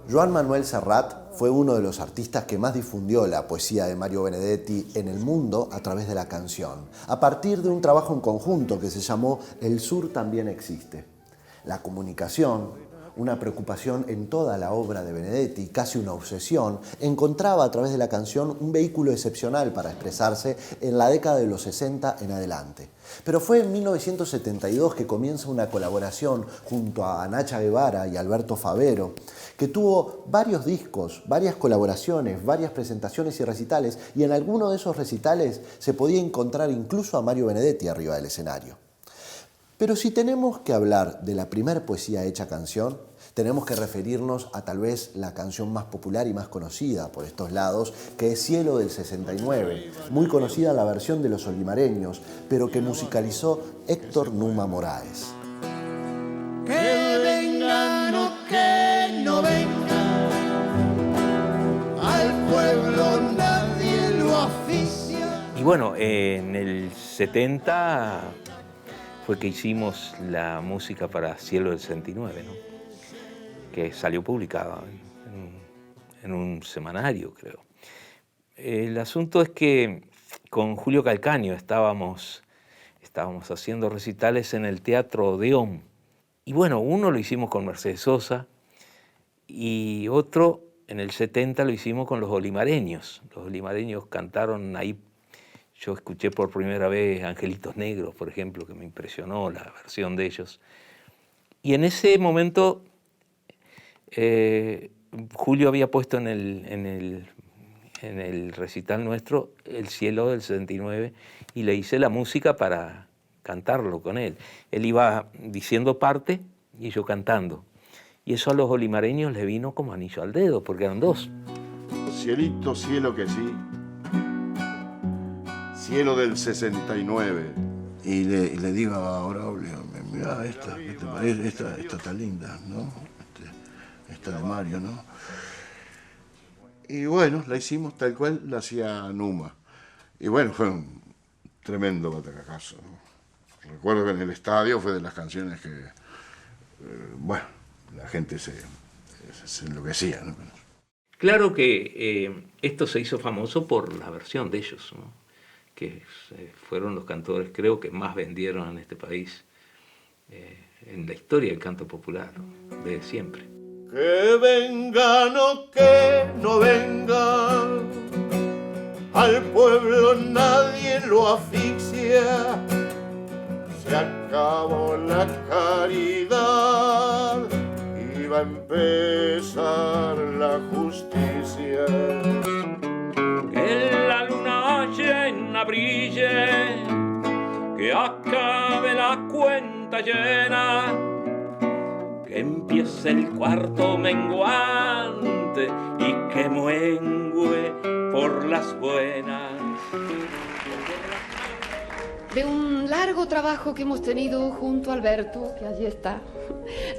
Joan Manuel Serrat fue uno de los artistas que más difundió la poesía de Mario Benedetti en el mundo a través de la canción, a partir de un trabajo en conjunto que se llamó El Sur también existe. La comunicación, una preocupación en toda la obra de Benedetti, casi una obsesión, encontraba a través de la canción un vehículo excepcional para expresarse en la década de los 60 en adelante. Pero fue en 1972 que comienza una colaboración junto a Nacha Guevara y Alberto Favero, que tuvo varios discos, varias colaboraciones, varias presentaciones y recitales, y en alguno de esos recitales se podía encontrar incluso a Mario Benedetti arriba del escenario. Pero si tenemos que hablar de la primer poesía hecha canción, tenemos que referirnos a tal vez la canción más popular y más conocida por estos lados, que es Cielo del 69, muy conocida la versión de Los Olimareños, pero que musicalizó Héctor Numa Moraes. Que vengan o que no vengan, al pueblo nadie lo oficia. Y bueno, en el 70 fue que hicimos la música para Cielo del 69, ¿no? Que salió publicada en un semanario, creo. El asunto es que con Julio Calcaño estábamos haciendo recitales en el Teatro Odeón. Y bueno, uno lo hicimos con Mercedes Sosa y otro en el 70 lo hicimos con los Olimareños. Los Olimareños cantaron ahí. Yo escuché por primera vez Angelitos Negros, por ejemplo, que me impresionó la versión de ellos. Y en ese momento Julio había puesto en el recital nuestro El Cielo del 69 y le hice la música para cantarlo con él. Él iba diciendo parte y yo cantando. Y eso a los olimareños le vino como anillo al dedo, porque eran dos. Cielito, cielo que sí. Cielo del 69. Y le digo a Braulio, mirá esta está linda, ¿no? Esta de Mario, ¿no? Y bueno, la hicimos tal cual la hacía Numa. Y bueno, fue un tremendo batacazo, ¿no? Recuerdo que en el estadio fue de las canciones que, bueno, la gente se enloquecía, ¿no? Claro que esto se hizo famoso por la versión de ellos, ¿no? Que fueron los cantores, creo, que más vendieron en este país en la historia del canto popular, ¿no? De siempre. Que vengan o que no vengan, al pueblo nadie lo asfixia. Se acabó la caridad y va a empezar la justicia. Que la luna llena brille, que acabe la cuenta llena, que empiece el cuarto menguante y que mengue por las buenas. De un largo trabajo que hemos tenido junto a Alberto, que allí está,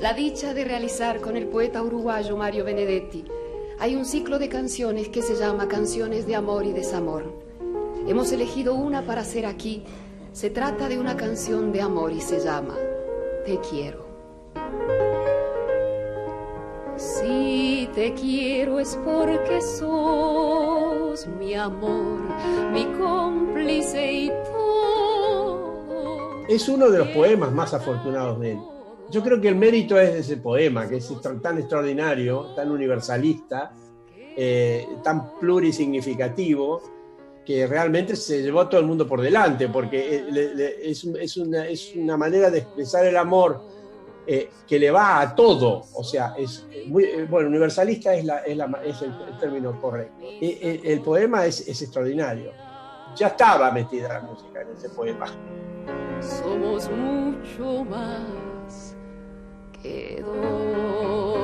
la dicha de realizar con el poeta uruguayo Mario Benedetti, hay un ciclo de canciones que se llama Canciones de Amor y Desamor. Hemos elegido una para hacer aquí. Se trata de una canción de amor y se llama Te quiero. Si te quiero es porque sos mi amor, mi cómplice y todo. Es uno de los poemas más afortunados de él. Yo creo que el mérito es de ese poema, que es tan extraordinario, tan universalista, tan plurisignificativo, que realmente se llevó a todo el mundo por delante, porque es una manera de expresar el amor que le va a todo. O sea, es muy, bueno, universalista es el término correcto. El poema es extraordinario. Ya estaba metida la música en ese poema. Somos mucho más que dos.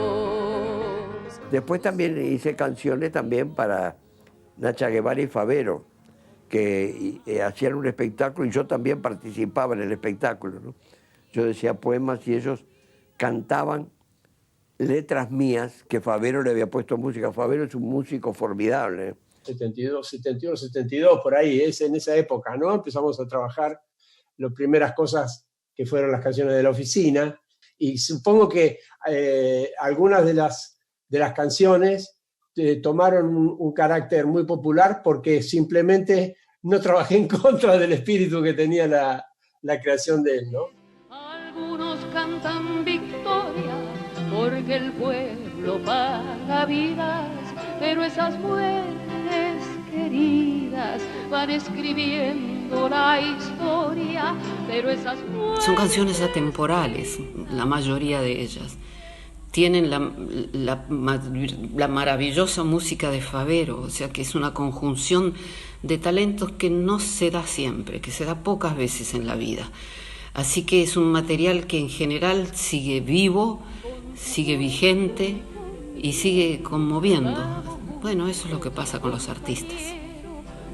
Después también hice canciones también para Nacha Guevara y Favero, que hacían un espectáculo y yo también participaba en el espectáculo, ¿no? Yo decía poemas y ellos cantaban letras mías que Favero le había puesto música. Favero es un músico formidable. 72, por ahí, es en esa época, ¿no? Empezamos a trabajar las primeras cosas que fueron las canciones de la oficina, y supongo que algunas de las canciones tomaron un carácter muy popular porque simplemente no trabajé en contra del espíritu que tenía la creación de él, ¿no? Algunos cantan victoria porque el pueblo paga vidas, pero esas mujeres queridas van escribiendo la historia, pero esas mujeres... Son canciones atemporales, la mayoría de ellas. Tienen la maravillosa música de Favero, o sea que es una conjunción de talentos que no se da siempre, que se da pocas veces en la vida. Así que es un material que en general sigue vivo, sigue vigente y sigue conmoviendo. Bueno, eso es lo que pasa con los artistas.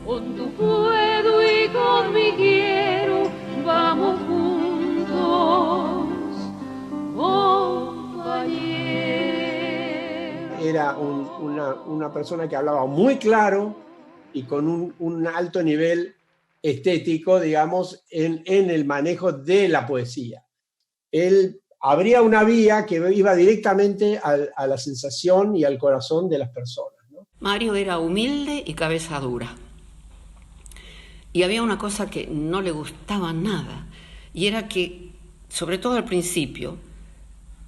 Con tu puedo y con mi quiero, vamos juntos, compañeros. Era una persona que hablaba muy claro y con un alto nivel estético, digamos, en el manejo de la poesía. Él abría una vía que iba directamente a la sensación y al corazón de las personas, ¿no? Mario era humilde y cabeza dura. Y había una cosa que no le gustaba nada, y era que, sobre todo al principio,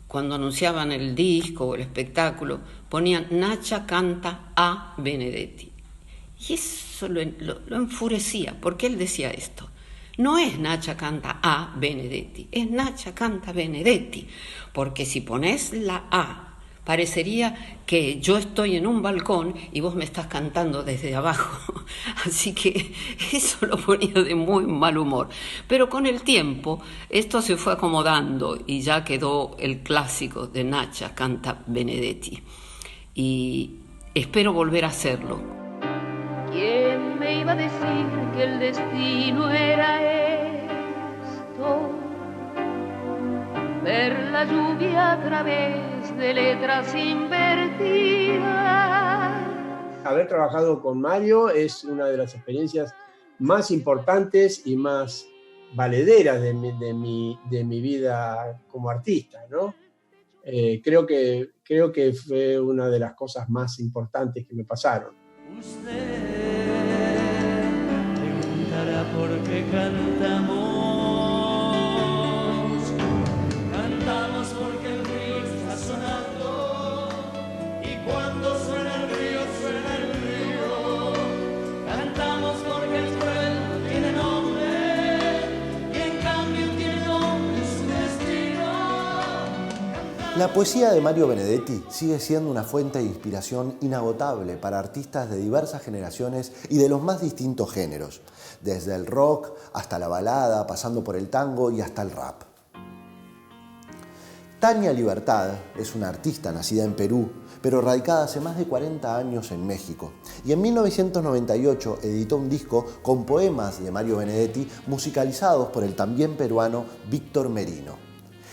cuando anunciaban el disco o el espectáculo, ponían Nacha canta a Benedetti. Y eso lo enfurecía, porque él decía esto. No es Nacha canta a Benedetti, es Nacha canta Benedetti, porque si pones la A, parecería que yo estoy en un balcón y vos me estás cantando desde abajo. Así que eso lo ponía de muy mal humor. Pero con el tiempo esto se fue acomodando y ya quedó el clásico de Nacha canta Benedetti. Y espero volver a hacerlo. ¿Quién me iba a decir que el destino era esto? Ver la lluvia a través de letras invertidas. Haber trabajado con Mario es una de las experiencias más importantes y más valederas de mi vida como artista, ¿no? Creo que fue una de las cosas más importantes que me pasaron. Usted preguntará por qué cantamos. Cantamos porque el río está sonando y cuando suena el río, suena el río. Cantamos porque el cruel tiene nombre y en cambio tiene nombre su destino. La poesía de Mario Benedetti sigue siendo una fuente de inspiración inagotable para artistas de diversas generaciones y de los más distintos géneros, desde el rock hasta la balada, pasando por el tango y hasta el rap. Tania Libertad es una artista nacida en Perú, pero radicada hace más de 40 años en México, y en 1998 editó un disco con poemas de Mario Benedetti musicalizados por el también peruano Víctor Merino.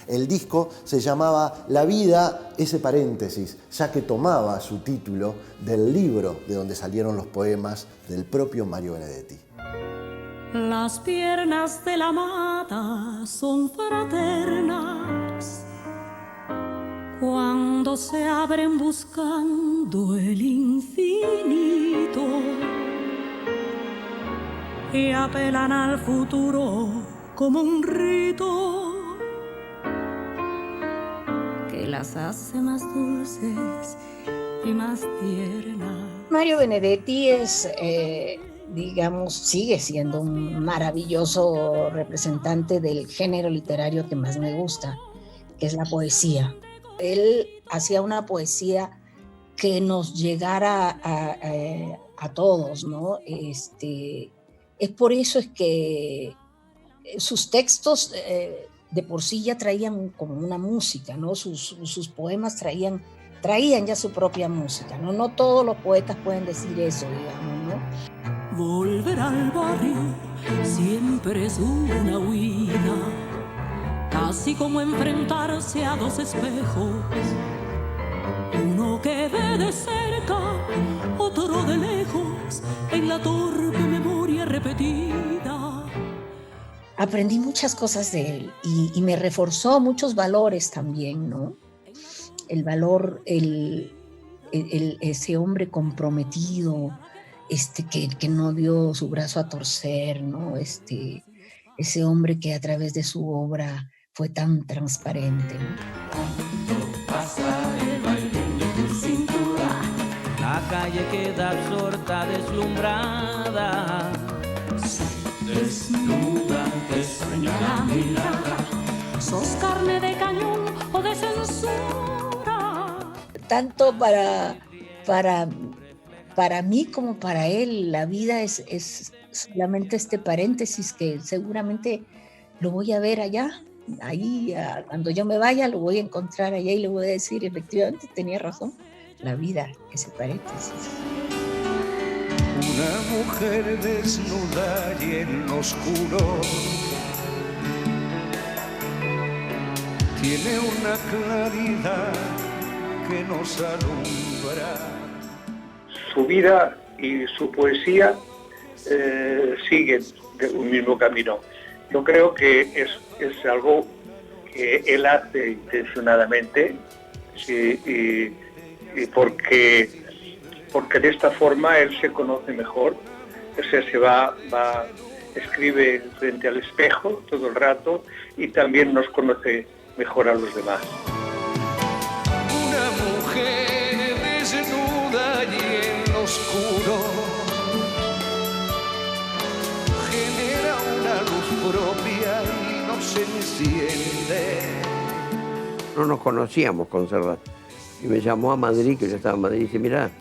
El disco se llamaba La vida, ese paréntesis, ya que tomaba su título del libro de donde salieron los poemas del propio Mario Benedetti. Las piernas de la amada son fraternas cuando se abren buscando el infinito y apelan al futuro como un rito que las hace más dulces y más tiernas. Mario Benedetti es, digamos, sigue siendo un maravilloso representante del género literario que más me gusta, que es la poesía. Él hacía una poesía que nos llegara a todos, ¿no? Es por eso es que sus textos de por sí ya traían como una música, ¿no? Sus poemas traían ya su propia música, ¿no? No todos los poetas pueden decir eso, digamos, ¿no? Volver al barrio siempre es una huida, casi como enfrentarse a dos espejos Uno que ve de cerca, otro de lejos, en la torpe memoria repetida. Aprendí muchas cosas de él y me reforzó muchos valores también, ¿no? El valor, ese hombre comprometido, que no dio su brazo a torcer, ¿no? Ese hombre que a través de su obra fue tan transparente, ¿no? Pasa el baile de tu cintura, la calle queda absorta, deslumbrada. Desnuda, te sueña la mirada. ¿Sos carne de cañón o de censura? Tanto para mí como para él, la vida es solamente este paréntesis que seguramente lo voy a ver allá. Ahí, cuando yo me vaya, lo voy a encontrar allá y le voy a decir, efectivamente, tenía razón. La vida, ese paréntesis. Una mujer desnuda y en lo oscuro tiene una claridad que nos alumbra. Su vida y su poesía siguen de un mismo camino. Yo creo que es algo que él hace intencionadamente, sí, y porque de esta forma él se conoce mejor, o sea, escribe frente al espejo todo el rato y también nos conoce mejor a los demás. Una mujer desnuda y en lo oscuro genera una luz propia y no se enciende. No nos conocíamos con Serrat. Y me llamó a Madrid, que yo estaba en Madrid, y dice, mirá,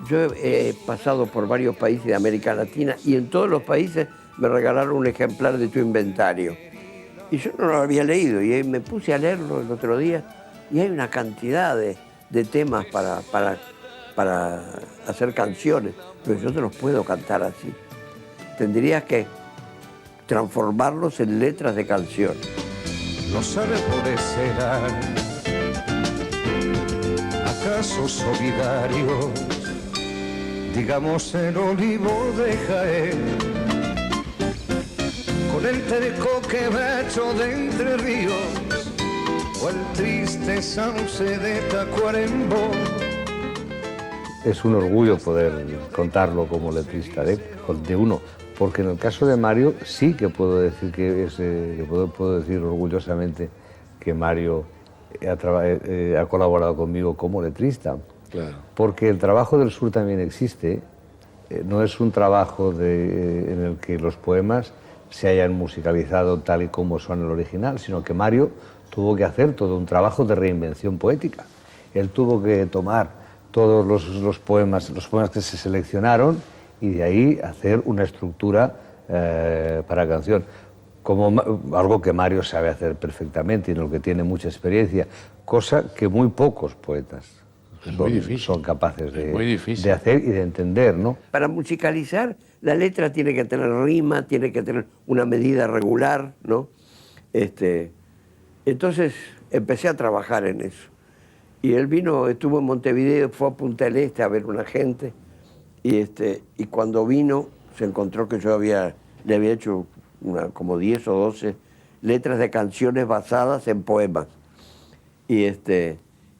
yo he pasado por varios países de América Latina y en todos los países me regalaron un ejemplar de tu inventario. Y yo no lo había leído y me puse a leerlo el otro día y hay una cantidad de temas para hacer canciones, pero yo no los puedo cantar así. Tendrías que transformarlos en letras de canción. Los árboles serán acaso solidarios, digamos el olivo de Jaén, con el terco quebracho de Entre Ríos, o el triste sauce de Tacuarembó. Es un orgullo poder contarlo como letrista de uno, porque en el caso de Mario sí que puedo decir puedo decir orgullosamente que Mario ha colaborado conmigo como letrista. Claro. Porque el trabajo del sur también existe, no es un trabajo en el que los poemas se hayan musicalizado tal y como son el original, sino que Mario tuvo que hacer todo un trabajo de reinvención poética. Él tuvo que tomar todos los poemas que se seleccionaron y de ahí hacer una estructura para canción. Algo que Mario sabe hacer perfectamente y en lo que tiene mucha experiencia, cosa que muy pocos poetas son capaces de hacer y de entender, ¿no? Para musicalizar, la letra tiene que tener rima, tiene que tener una medida regular, ¿no? Entonces empecé a trabajar en eso. Y él estuvo en Montevideo, fue a Punta del Este a ver una gente, y cuando vino se encontró que yo le había hecho como 10 o 12 letras de canciones basadas en poemas. Y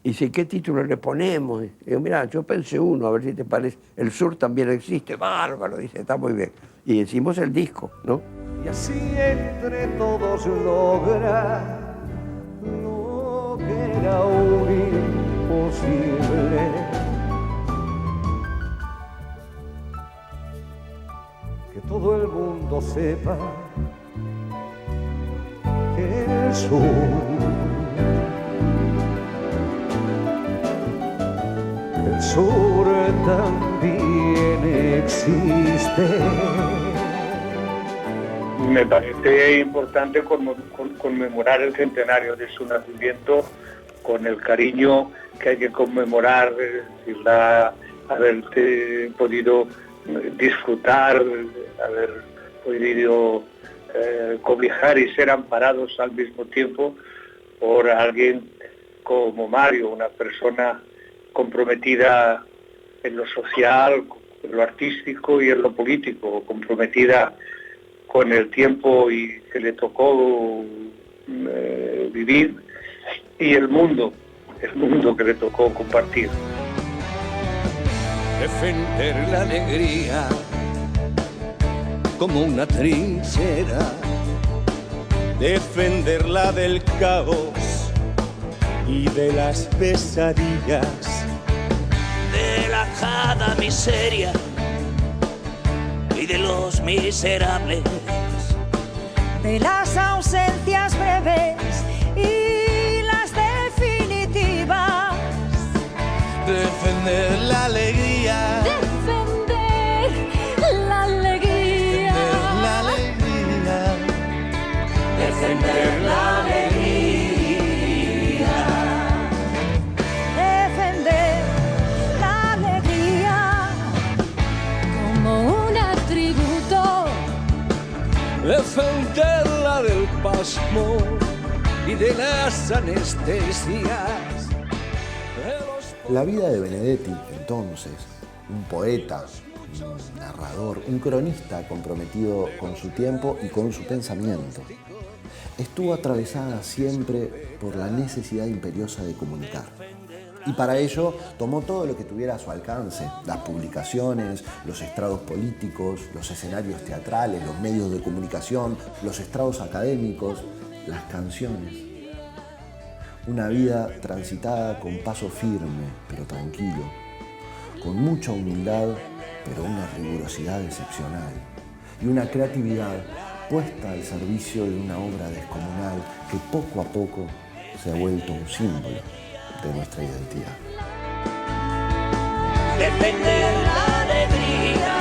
dice, ¿qué título le ponemos? Y digo, mira, yo pensé uno, a ver si te parece. El sur también existe, bárbaro, dice, está muy bien. Y hicimos el disco, ¿no? Y así entre todos logra lo que era un imposible. Que todo el mundo sepa que el sur también existe. Me parece importante conmemorar el centenario de su nacimiento con el cariño que hay que conmemorar, haber podido disfrutar, haber podido cobijar y ser amparados al mismo tiempo por alguien como Mario, una persona comprometida en lo social, en lo artístico y en lo político, comprometida con el tiempo y que le tocó vivir y el mundo que le tocó compartir. Defender la alegría como una trinchera, defenderla del caos y de las pesadillas, de la cada miseria y de los miserables, de las ausencias breves y las definitivas, defender la alegría, defender la alegría, defender la alegría, defender la alegría como un atributo, defenderla del pasmo y de las anestesias. La vida de Benedetti, entonces, un poeta, un narrador, un cronista comprometido con su tiempo y con su pensamiento, estuvo atravesada siempre por la necesidad imperiosa de comunicar. Y para ello tomó todo lo que tuviera a su alcance, las publicaciones, los estrados políticos, los escenarios teatrales, los medios de comunicación, los estrados académicos, las canciones. Una vida transitada con paso firme, pero tranquilo, con mucha humildad, pero una rigurosidad excepcional, y una creatividad puesta al servicio de una obra descomunal que poco a poco se ha vuelto un símbolo de nuestra identidad. Defender la alegría